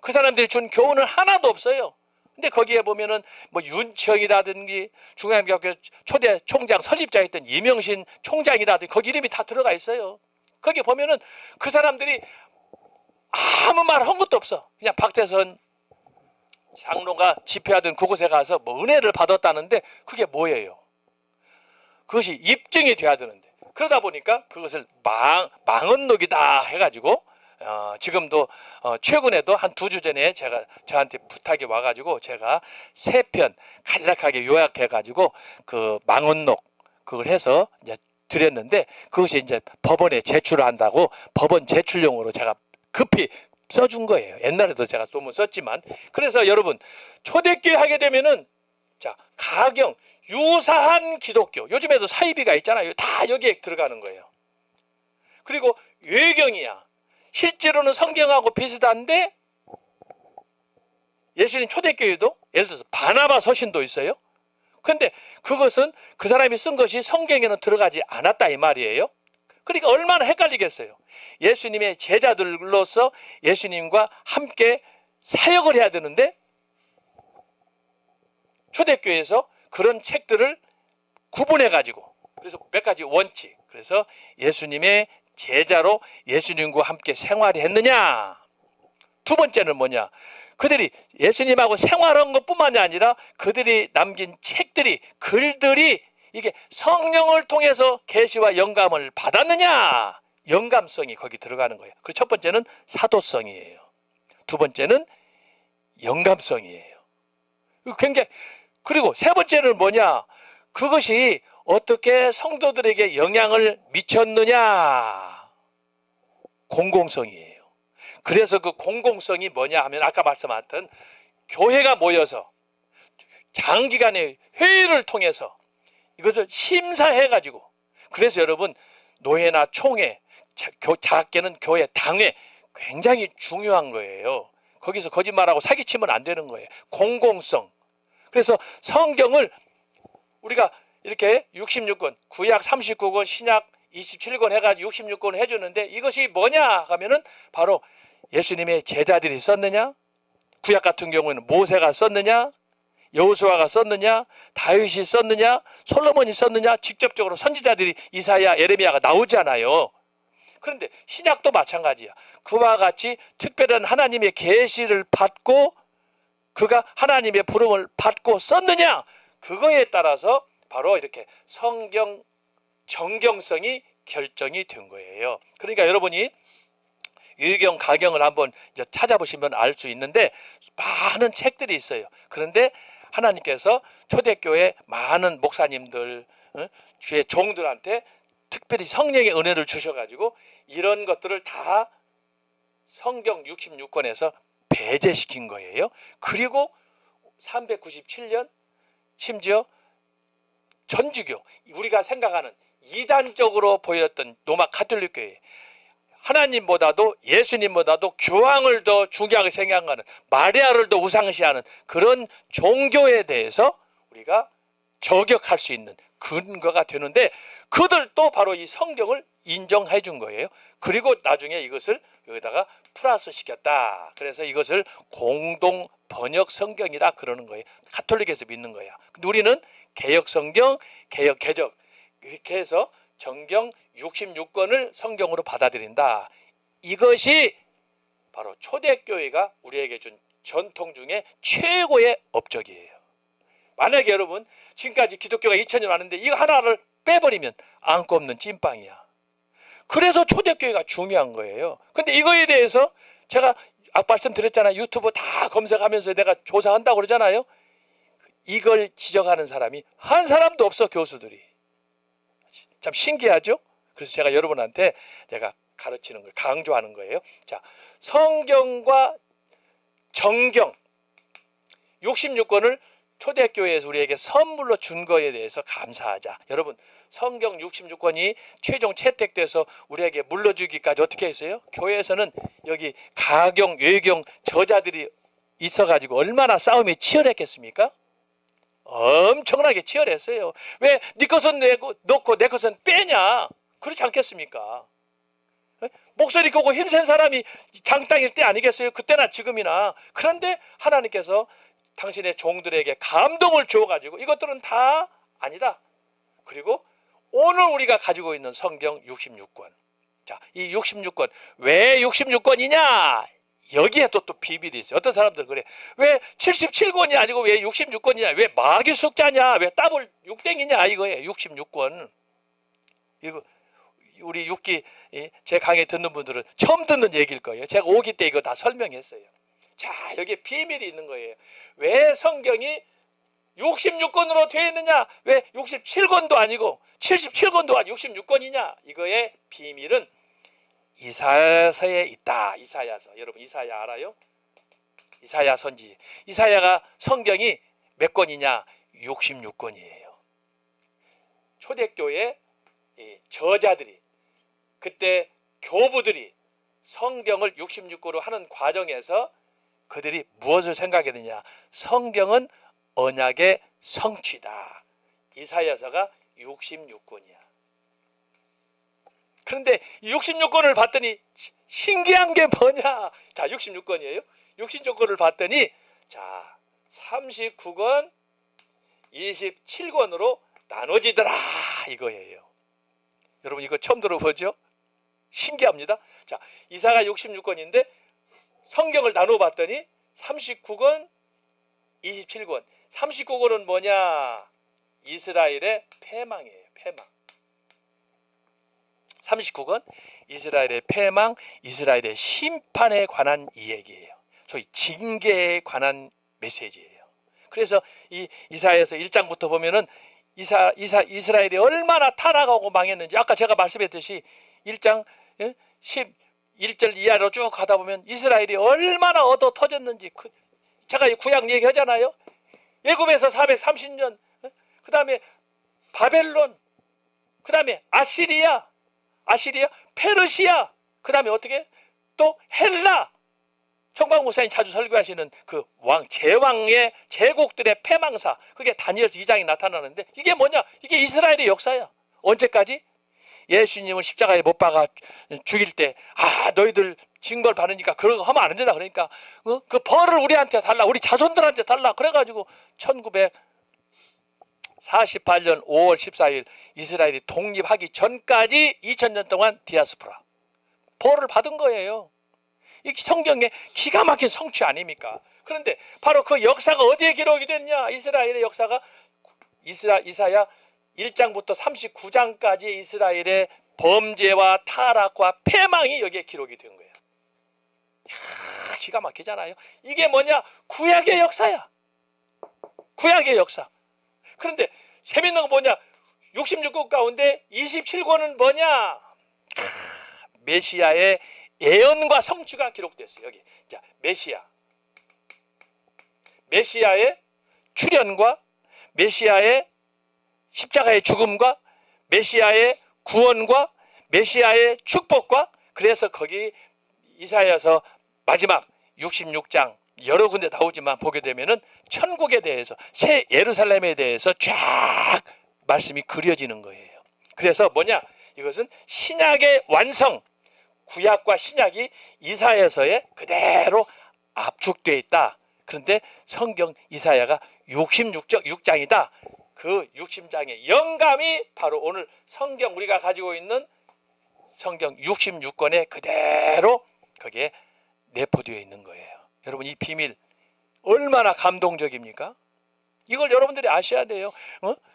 그 사람들이 준 교훈은 하나도 없어요. 근데 거기에 보면은 뭐 윤치영이라든지 중앙대학교 초대 총장 설립자였던 이명신 총장이라든지 거기 이름이 다 들어가 있어요. 거기 보면은 그 사람들이 아무 말 한 것도 없어. 그냥 박대선 장로가 집회하던 그곳에 가서 뭐 은혜를 받았다는데 그게 뭐예요? 그것이 입증이 돼야 되는데, 그러다 보니까 그것을 망언록이다 해가지고 지금도 최근에도 한 2주 전에 저한테 부탁이 와가지고 제가 3편 간략하게 요약해가지고 그 망언록 그걸 해서 이제 드렸는데, 그것이 이제 법원에 제출을 한다고 법원 제출용으로 제가 급히 써준 거예요. 옛날에도 제가 논문 썼지만. 그래서 여러분, 초대교회 하게 되면은, 자, 가경, 유사한 기독교, 요즘에도 사이비가 있잖아요. 다 여기에 들어가는 거예요. 그리고 외경이야. 실제로는 성경하고 비슷한데, 예수님 초대교회도 예를 들어서 바나바 서신도 있어요. 근데 그것은 그 사람이 쓴 것이 성경에는 들어가지 않았다 이 말이에요. 그러니까 얼마나 헷갈리겠어요. 예수님의 제자들로서 예수님과 함께 사역을 해야 되는데, 초대교회에서 그런 책들을 구분해가지고, 그래서 몇 가지 원칙, 그래서 예수님의 제자로 예수님과 함께 생활했느냐. 두 번째는 뭐냐? 그들이 예수님하고 생활한 것뿐만이 아니라 그들이 남긴 책들이, 글들이 이게 성령을 통해서 계시와 영감을 받았느냐. 영감성이 거기 들어가는 거예요. 그리고 첫 번째는 사도성이에요. 두 번째는 영감성이에요. 굉장히. 그리고 세 번째는 뭐냐? 그것이 어떻게 성도들에게 영향을 미쳤느냐. 공공성이에요. 그래서 그 공공성이 뭐냐 하면 아까 말씀하셨던 교회가 모여서 장기간의 회의를 통해서 이것을 심사해가지고, 그래서 여러분 노회나 총회, 작게는 교회, 당회 굉장히 중요한 거예요. 거기서 거짓말하고 사기치면 안 되는 거예요. 공공성. 그래서 성경을 우리가 이렇게 66권, 구약 39권, 신약 27권 해가지고 66권 해주는데, 이것이 뭐냐 하면은 바로 예수님의 제자들이 썼느냐, 구약 같은 경우에는 모세가 썼느냐, 여호수아가 썼느냐, 다윗이 썼느냐, 솔로몬이 썼느냐, 직접적으로 선지자들이 이사야, 예레미야가 나오잖아요. 그런데 신약도 마찬가지야. 그와 같이 특별한 하나님의 계시를 받고 그가 하나님의 부름을 받고 썼느냐, 그거에 따라서 바로 이렇게 성경 정경성이 결정이 된 거예요. 그러니까 여러분이 유경 가경을 한번 이제 찾아보시면 알 수 있는데 많은 책들이 있어요. 그런데 하나님께서 초대교회 많은 목사님들, 주의 종들한테 특별히 성령의 은혜를 주셔가지고 이런 것들을 다 성경 66권에서 배제시킨 거예요. 그리고 397년 심지어 전주교, 우리가 생각하는 이단적으로 보였던 로마 가톨릭 교회, 하나님보다도 예수님보다도 교황을 더 중요하게 생각하는, 마리아를 더 우상시하는 그런 종교에 대해서 우리가 저격할 수 있는 근거가 되는데, 그들도 바로 이 성경을 인정해 준 거예요. 그리고 나중에 이것을 여기다가 플러스 시켰다. 그래서 이것을 공동 번역 성경이라 그러는 거예요. 가톨릭에서 믿는 거야. 근데 우리는 개역 성경, 개역 개적 이렇게 해서 정경 66권을 성경으로 받아들인다. 이것이 바로 초대교회가 우리에게 준 전통 중에 최고의 업적이에요. 만약에 여러분 지금까지 기독교가 2000년 왔는데 이거 하나를 빼버리면 안고 없는 찐빵이야. 그래서 초대교회가 중요한 거예요. 근데 이거에 대해서 제가 아까 말씀드렸잖아요. 유튜브 다 검색하면서 내가 조사한다고 그러잖아요. 이걸 지적하는 사람이 한 사람도 없어. 교수들이. 참 신기하죠? 그래서 제가 여러분한테 제가 가르치는 걸 강조하는 거예요. 자, 성경과 정경 66권을 초대교회에서 우리에게 선물로 준 거에 대해서 감사하자. 여러분, 성경 66권이 최종 채택돼서 우리에게 물려주기까지 어떻게 했어요? 교회에서는 여기 가경, 외경 저자들이 있어가지고 얼마나 싸움이 치열했겠습니까? 엄청나게 치열했어요. 왜 네 것은 넣고 내 것은 빼냐? 그렇지 않겠습니까? 목소리 크고 힘센 사람이 장땅일 때 아니겠어요? 그때나 지금이나. 그런데 하나님께서 당신의 종들에게 감동을 주어가지고 이것들은 다 아니다. 그리고 오늘 우리가 가지고 있는 성경 66권. 자, 이 66권. 왜 66권이냐? 여기에 또 비밀이 있어요. 어떤 사람들 그래. 왜 77권이 아니고 왜 66권이냐? 왜 마귀 숙자냐? 왜 더블 6땡이냐? 이거예요. 66권. 이거 우리 6기 제 강의 듣는 분들은 처음 듣는 얘기일 거예요. 제가 5기 때 이거 다 설명했어요. 자, 여기에 비밀이 있는 거예요. 왜 성경이 66권으로 되어 있느냐? 왜 67권도 아니고 77권도 아니고 66권이냐? 이거의 비밀은 이사야서에 있다. 이사야서. 여러분 이사야 알아요? 이사야 선지. 이사야가 성경이 몇 권이냐? 66권이에요. 초대교회 저자들이 그때 교부들이 성경을 66권으로 하는 과정에서 그들이 무엇을 생각했느냐? 성경은 언약의 성취다. 이사야서가 66권이야. 그런데 66권을 봤더니 신기한 게 뭐냐? 자, 66권이에요. 66권을 봤더니 자, 39권, 27권으로 나눠지더라 이거예요. 여러분 이거 처음 들어보죠? 신기합니다. 자, 이사가 66권인데 성경을 나눠 봤더니 39권, 27권. 39권은 뭐냐? 이스라엘의 패망이에요. 패망. 39권 이스라엘의 패망, 이스라엘의 심판에 관한 이야기예요. 소위 징계에 관한 메시지예요. 그래서 이 이사야서 1장부터 보면은 이스라엘이 얼마나 타락하고 망했는지 아까 제가 말씀했듯이 1장 11절 이하로 쭉 가다 보면 이스라엘이 얼마나 얻어 터졌는지 제가 구약 얘기하잖아요. 애굽에서 430년, 그 다음에 바벨론, 그 다음에 아시리아, 페르시아, 그 다음에 어떻게 또 헬라. 청광 목사님 자주 설교하시는 그 제왕의 제국들의 패망사, 그게 다니엘서 2장에 나타나는데 이게 뭐냐? 이게 이스라엘의 역사야. 언제까지? 예수님을 십자가에 못 박아 죽일 때 너희들 징벌 받으니까 그런 거 하면 안 된다. 그러니까 그 벌을 우리한테 달라, 우리 자손들한테 달라. 그래가지고 1948년 5월 14일 이스라엘이 독립하기 전까지 2000년 동안 디아스포라 벌을 받은 거예요. 이 성경의 기가 막힌 성취 아닙니까? 그런데 바로 그 역사가 어디에 기록이 됐냐? 이스라엘의 역사가 이사야 1장부터 39장까지 이스라엘의 범죄와 타락과 패망이 여기에 기록이 된 거예요. 기가 막히잖아요. 이게 뭐냐? 구약의 역사야. 구약의 역사. 그런데 재밌는 건 뭐냐? 66권 가운데 27권은 뭐냐? 메시아의 예언과 성취가 기록됐어요. 여기. 자, 메시아의 출현과 메시아의 십자가의 죽음과 메시아의 구원과 메시아의 축복과, 그래서 거기 이사야서 마지막 66장 여러 군데 나오지만 보게 되면은 천국에 대해서, 새 예루살렘에 대해서 쫙 말씀이 그려지는 거예요. 그래서 뭐냐? 이것은 신약의 완성, 구약과 신약이 이사야서에 그대로 압축되어 있다. 그런데 성경 이사야가 66장이다. 그 60장의 영감이 바로 오늘 성경, 우리가 가지고 있는 성경 66권에 그대로 거기에 내포되어 있는 거예요. 여러분, 이 비밀 얼마나 감동적입니까? 이걸 여러분들이 아셔야 돼요.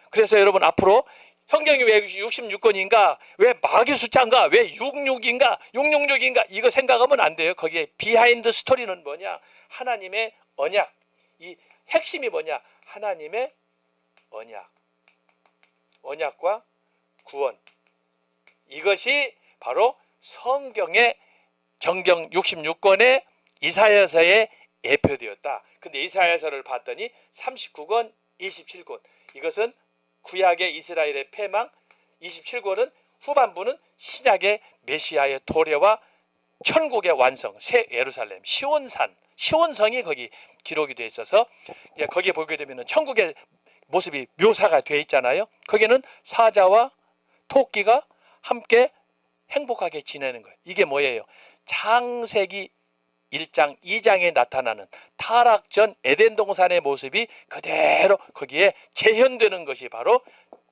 그래서 여러분, 앞으로 성경이 왜 66권인가? 왜 마귀 숫자인가? 왜 66인가? 666인가? 이거 생각하면 안 돼요. 거기에 비하인드 스토리는 뭐냐? 하나님의 언약. 이 핵심이 뭐냐? 하나님의 언약. 언약과 구원. 이것이 바로 성경의 정경 66권의 이사야서에 예표되었다. 근데 이사야서를 봤더니 39권, 27권. 이것은 구약의 이스라엘의 패망, 27권은 후반부는 신약의 메시아의 도래와 천국의 완성, 새 예루살렘, 시온성이 거기 기록이 되어 있어서, 이제 거기에 보게 되면 천국의 모습이 묘사가 되어 있잖아요. 거기는 사자와 토끼가 함께 행복하게 지내는 거예요. 이게 뭐예요? 창세기 1장, 2장에 나타나는 타락 전 에덴 동산의 모습이 그대로 거기에 재현되는 것이 바로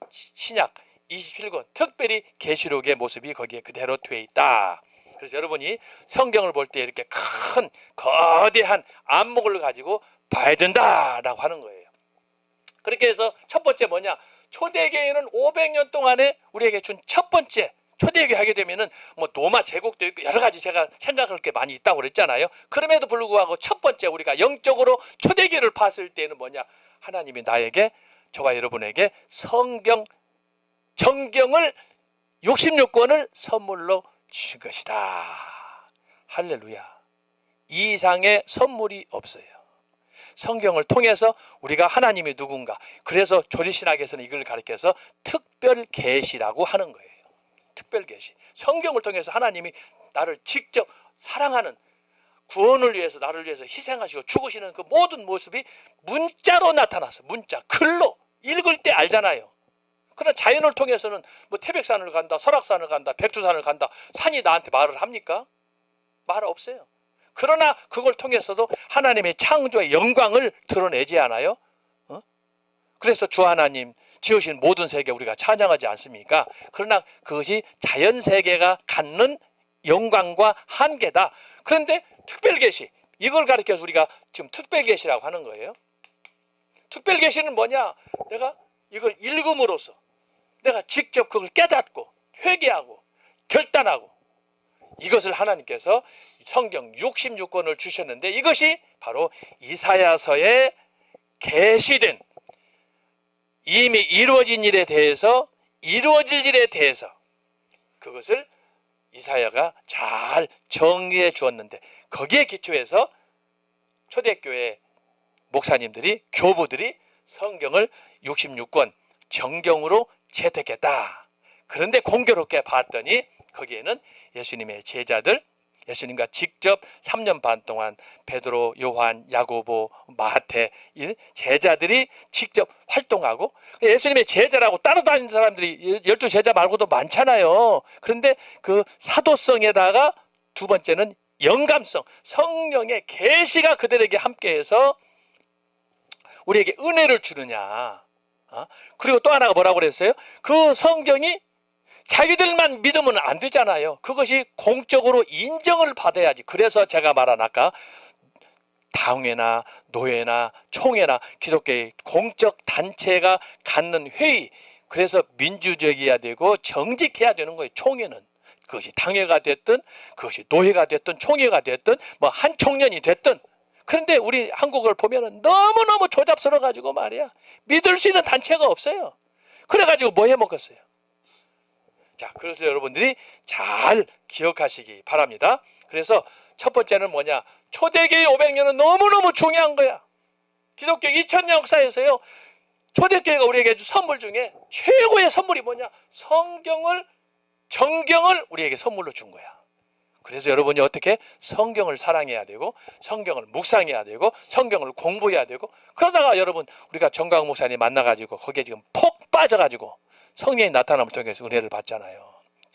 신약 27권, 특별히 계시록의 모습이 거기에 그대로 되어 있다. 그래서 여러분이 성경을 볼 때 이렇게 큰 거대한 안목을 가지고 봐야 된다라고 하는 거예요. 그렇게 해서 첫 번째 뭐냐? 초대교회는 500년 동안에 우리에게 준 첫 번째, 초대교회 하게 되면은 뭐 로마 제국도 있고 여러 가지 제가 생각할 게 많이 있다고 그랬잖아요. 그럼에도 불구하고 첫 번째 우리가 영적으로 초대교회를 봤을 때는 뭐냐? 하나님이 나에게, 저와 여러분에게 성경, 정경을 66권을 선물로 주신 것이다. 할렐루야. 이 이상의 선물이 없어요. 성경을 통해서 우리가 하나님이 누군가, 그래서 조리신학에서는 이걸 가르쳐서 특별 계시라고 하는 거예요. 특별 계시. 성경을 통해서 하나님이 나를 직접 사랑하는, 구원을 위해서 나를 위해서 희생하시고 죽으시는 그 모든 모습이 문자로 나타났어. 문자, 글로 읽을 때 알잖아요. 그러나 자연을 통해서는 뭐 태백산을 간다, 설악산을 간다, 백두산을 간다, 산이 나한테 말을 합니까? 말 없어요. 그러나 그걸 통해서도 하나님의 창조의 영광을 드러내지 않아요? 그래서 주 하나님 지으신 모든 세계 우리가 찬양하지 않습니까? 그러나 그것이 자연세계가 갖는 영광과 한계다. 그런데 특별계시, 이걸 가르쳐서 우리가 지금 특별계시라고 하는 거예요. 특별계시는 뭐냐? 내가 이걸 읽음으로써 내가 직접 그걸 깨닫고 회개하고 결단하고, 이것을 하나님께서 성경 66권을 주셨는데, 이것이 바로 이사야서에 계시된, 이미 이루어진 일에 대해서, 이루어질 일에 대해서 그것을 이사야가 잘 정리해 주었는데, 거기에 기초해서 초대교회 목사님들이, 교부들이 성경을 66권 정경으로 채택했다. 그런데 공교롭게 봤더니 거기에는 예수님의 제자들, 예수님과 직접 3년 반 동안 베드로, 요한, 야고보, 마태, 이 제자들이 직접 활동하고, 예수님의 제자라고 따라다니는 사람들이 12제자 말고도 많잖아요. 그런데 그 사도성에다가 두 번째는 영감성, 성령의 계시가 그들에게 함께해서 우리에게 은혜를 주느냐. 그리고 또 하나가 뭐라고 그랬어요? 그 성경이 자기들만 믿으면 안 되잖아요. 그것이 공적으로 인정을 받아야지. 그래서 제가 말한 아까 당회나 노회나 총회나 기독교의 공적 단체가 갖는 회의, 그래서 민주적이어야 되고 정직해야 되는 거예요. 총회는 그것이 당회가 됐든 그것이 노회가 됐든 총회가 됐든 뭐 한 청년이 됐든. 그런데 우리 한국을 보면은 너무너무 조잡스러워 가지고 말이야, 믿을 수 있는 단체가 없어요. 그래가지고 뭐 해먹겠어요. 자, 그래서 여러분들이 잘 기억하시기 바랍니다. 그래서 첫 번째는 뭐냐, 초대교회 500년은 너무너무 중요한 거야. 기독교 2000년 역사에서요, 초대교회가 우리에게 준 선물 중에 최고의 선물이 뭐냐, 성경을, 정경을 우리에게 선물로 준 거야. 그래서 여러분이 어떻게 성경을 사랑해야 되고, 성경을 묵상해야 되고, 성경을 공부해야 되고, 그러다가 여러분 우리가 정광 목사님 만나가지고 거기에 지금 폭 빠져가지고 성령이 나타남을 통해서 은혜를 받잖아요.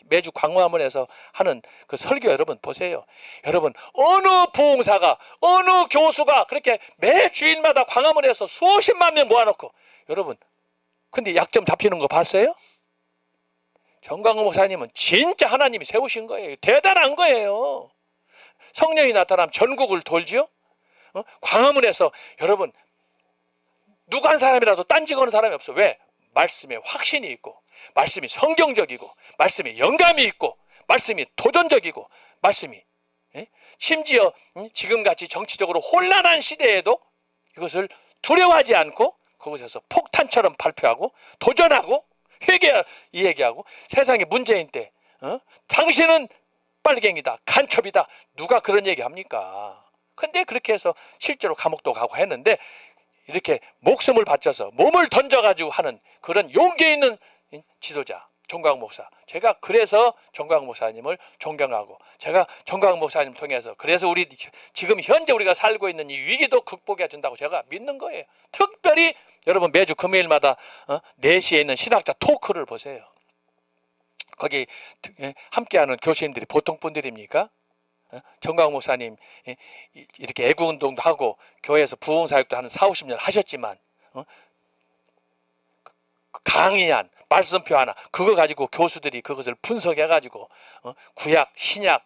매주 광화문에서 하는 그 설교 여러분 보세요. 여러분 어느 부흥사가, 어느 교수가 그렇게 매 주일마다 광화문에서 수십만 명 모아놓고, 여러분 근데 약점 잡히는 거 봤어요? 정광훈 목사님은 진짜 하나님이 세우신 거예요. 대단한 거예요. 성령이 나타나면 전국을 돌지요. 광화문에서 여러분 누구 한 사람이라도 딴지 거는 사람이 없어. 왜? 말씀에 확신이 있고, 말씀이 성경적이고, 말씀에 영감이 있고, 말씀이 도전적이고, 말씀이 심지어 지금같이 정치적으로 혼란한 시대에도 이것을 두려워하지 않고 그곳에서 폭탄처럼 발표하고 도전하고 이 얘기하고, 세상에 문재인 때 당신은 빨갱이다, 간첩이다, 누가 그런 얘기 합니까? 근데 그렇게 해서 실제로 감옥도 가고 했는데, 이렇게 목숨을 바쳐서 몸을 던져가지고 하는 그런 용기 있는 지도자 정광 목사. 제가 그래서 정광 목사님을 존경하고, 제가 정광 목사님 통해서 그래서 우리 지금 현재 우리가 살고 있는 이 위기도 극복해 준다고 제가 믿는 거예요. 특별히 여러분 매주 금요일마다 4시에 있는 신학자 토크를 보세요. 거기 함께하는 교수님들이 보통 분들입니까? 정광 목사님 이렇게 애국운동도 하고 교회에서 부흥사역도 하는 40-50년 하셨지만 강의한 말씀표 하나 그거 가지고 교수들이 그것을 분석해 가지고 구약, 신약,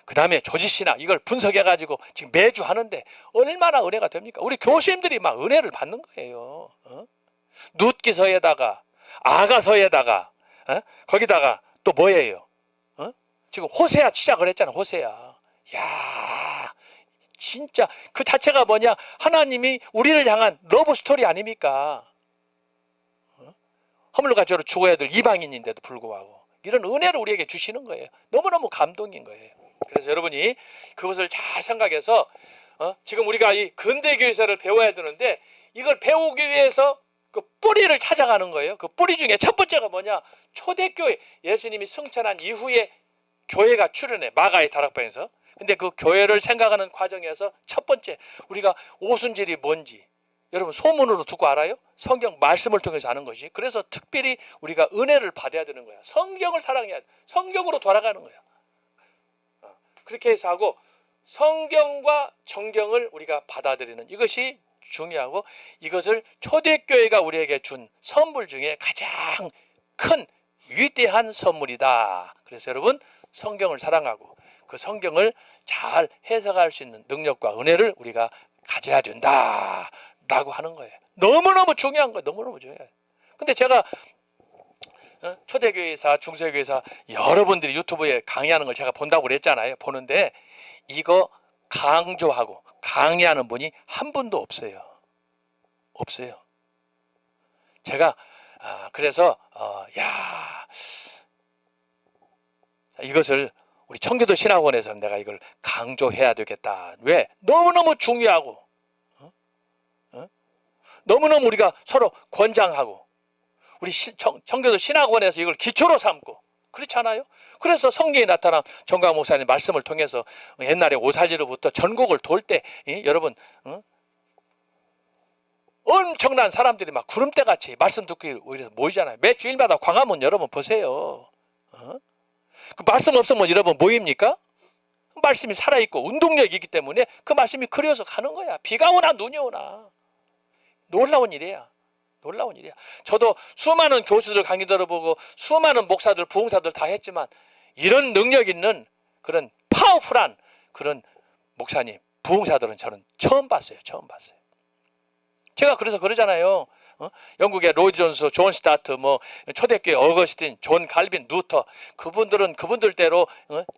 그 다음에 조지신학 이걸 분석해 가지고 지금 매주 하는데 얼마나 은혜가 됩니까? 우리 교수님들이 막 은혜를 받는 거예요. 룻기서에다가 아가서에다가 거기다가 또 뭐예요? 지금 호세아 시작을 했잖아. 호세아. 야, 진짜 그 자체가 뭐냐, 하나님이 우리를 향한 러브 스토리 아닙니까? 허물과 죄로 죽어야 될 이방인인데도 불구하고 이런 은혜를 우리에게 주시는 거예요. 너무너무 감동인 거예요. 그래서 여러분이 그것을 잘 생각해서 지금 우리가 이 근대교회사를 배워야 되는데, 이걸 배우기 위해서 그 뿌리를 찾아가는 거예요. 그 뿌리 중에 첫 번째가 뭐냐, 초대교회. 예수님이 승천한 이후에 교회가 출현해, 마가의 다락방에서. 근데 그 교회를 생각하는 과정에서 첫 번째, 우리가 오순절이 뭔지 여러분 소문으로 듣고 알아요? 성경 말씀을 통해서 아는 것이. 그래서 특별히 우리가 은혜를 받아야 되는 거야. 성경을 사랑해야 돼. 성경으로 돌아가는 거야. 그렇게 해서 하고 성경과 정경을 우리가 받아들이는 이것이 중요하고, 이것을 초대교회가 우리에게 준 선물 중에 가장 큰 위대한 선물이다. 그래서 여러분 성경을 사랑하고 그 성경을 잘 해석할 수 있는 능력과 은혜를 우리가 가져야 된다라고 하는 거예요. 너무너무 중요한 거예요. 너무너무 중요해요. 근데 제가 초대교회사, 중세교회사 여러분들이 유튜브에 강의하는 걸 제가 본다고 그랬잖아요. 보는데 이거 강조하고 강의하는 분이 한 분도 없어요. 없어요. 제가 그래서 이것을 우리 청교도 신학원에서는 내가 이걸 강조해야 되겠다. 왜? 너무너무 중요하고 너무너무 우리가 서로 권장하고, 우리 청교도 신학원에서 이걸 기초로 삼고 그렇잖아요. 그래서 성경이 나타난 정광 목사님 말씀을 통해서 옛날에 오사지로부터 전국을 돌 때 여러분 엄청난 사람들이 막 구름대같이 말씀 듣기 위해서 모이잖아요. 매 주일마다 광화문 여러분 보세요. 그 말씀 없으면 여러분 모입니까? 말씀이 살아있고 운동력이 있기 때문에 그 말씀이 그려서 가는 거야. 비가 오나 눈이 오나. 놀라운 일이야. 놀라운 일이야. 저도 수많은 교수들 강의 들어보고 수많은 목사들, 부흥사들 다 했지만 이런 능력 있는 그런 파워풀한 그런 목사님, 부흥사들은 저는 처음 봤어요. 처음 봤어요. 제가 그래서 그러잖아요. 영국의 로이 존스, 존 스타트, 뭐 초대교회 어거스틴, 존 칼빈, 루터, 그분들은 그분들대로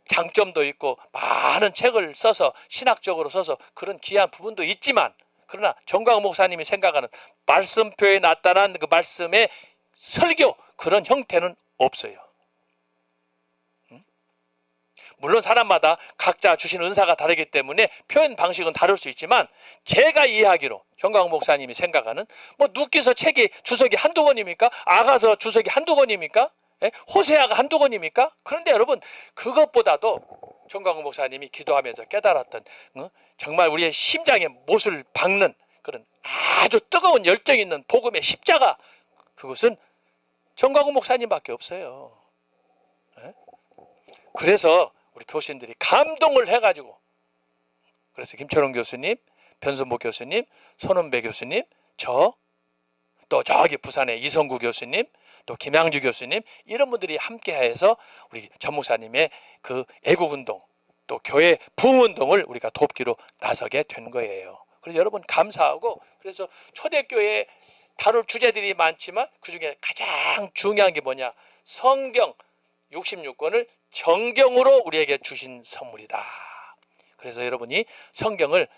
장점도 있고 많은 책을 써서 신학적으로 써서 그런 귀한 부분도 있지만, 그러나 정광훈 목사님이 생각하는 말씀표에 나타난 그 말씀의 설교, 그런 형태는 없어요. 물론 사람마다 각자 주신 은사가 다르기 때문에 표현 방식은 다를 수 있지만, 제가 이해하기로 정광훈 목사님이 생각하는, 뭐 누기서 책이 주석이 한두 권입니까? 아가서 주석이 한두 권입니까? 호세아가 한두 권입니까? 그런데 여러분, 그것보다도 정광훈 목사님이 기도하면서 깨달았던 정말 우리의 심장에 못을 박는 그런 아주 뜨거운 열정 있는 복음의 십자가, 그것은 정광훈 목사님밖에 없어요. 그래서 우리 교수님들이 감동을 해가지고, 그래서 김철원 교수님, 변순복 교수님, 손은배 교수님, 또 저기 부산의 이성구 교수님, 또 김양주 교수님, 이런 분들이 함께해서 우리 전 목사님의 그 애국운동, 또 교회 부흥운동을 우리가 돕기로 나서게 된 거예요. 그래서 여러분 감사하고, 그래서 초대교회에 다룰 주제들이 많지만 그중에 가장 중요한 게 뭐냐, 성경 66권을 정경으로 우리에게 주신 선물이다. 그래서 여러분이 성경을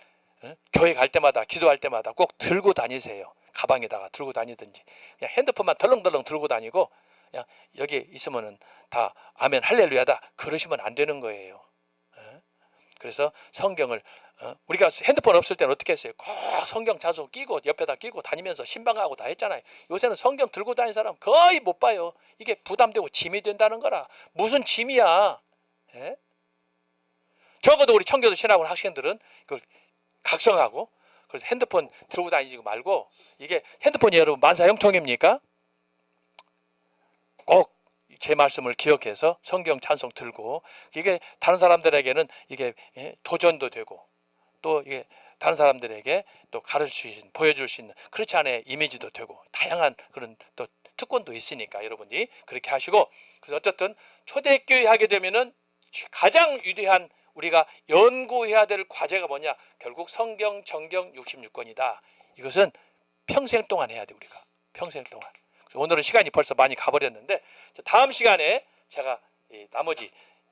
교회 갈 때마다, 기도할 때마다 꼭 들고 다니세요. 가방에다가 들고 다니든지, 그냥 핸드폰만 덜렁덜렁 들고 다니고 그냥 여기 있으면은 다 아멘 할렐루야다 그러시면 안 되는 거예요. 그래서 성경을 우리가 핸드폰 없을 때는 어떻게 했어요? 꼭 성경 자소 끼고 옆에다 끼고 다니면서 신방하고 다 했잖아요. 요새는 성경 들고 다니는 사람 거의 못 봐요. 이게 부담되고 짐이 된다는 거라. 무슨 짐이야? 적어도 우리 청교도 신학원 학생들은 그걸 각성하고, 그래서 핸드폰 들고 다니지 말고, 이게 핸드폰이 여러분 만사형통입니까? 꼭 제 말씀을 기억해서 성경 찬송 들고, 이게 다른 사람들에게는 이게 도전도 되고, 또 이게 다른 사람들에게 또 가르치신, 보여줄 수 있는, 그렇지 않은 이미지도 되고, 다양한 그런 또 특권도 있으니까 여러분이 그렇게 하시고. 그래서 어쨌든 초대교회 하게 되면은 가장 위대한 우리가 연구해야 될 과제가 뭐냐, 결국 성경 정경 66권이다. 이것은 평생 동안 해야 돼, 우리가 평생 동안. 그래서 오늘은 시간이 벌써 많이 가버렸는데, 다음 시간에 제가 나머지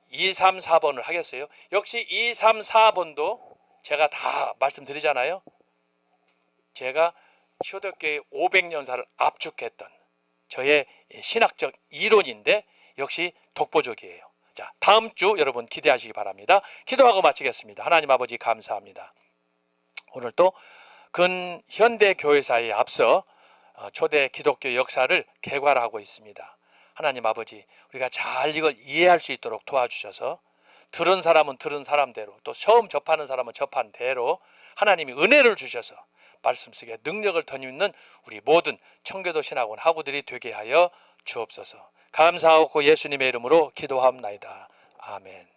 2, 3, 4번을 하겠어요. 역시 2, 3, 4번도 제가 다 말씀드리잖아요. 제가 초대교회 500년사를 압축했던 저의 신학적 이론인데 역시 독보적이에요. 자, 다음 주 여러분 기대하시기 바랍니다. 기도하고 마치겠습니다. 하나님 아버지 감사합니다. 오늘 또 근현대 교회사에 앞서 초대 기독교 역사를 개괄하고 있습니다. 하나님 아버지, 우리가 잘 이걸 이해할 수 있도록 도와주셔서, 들은 사람은 들은 사람대로, 또 처음 접하는 사람은 접한 대로 하나님이 은혜를 주셔서 말씀 속에 능력을 덧입는 우리 모든 청교도 신학원 학우들이 되게 하여 주옵소서. 감사하고 예수님의 이름으로 기도합나이다. 아멘.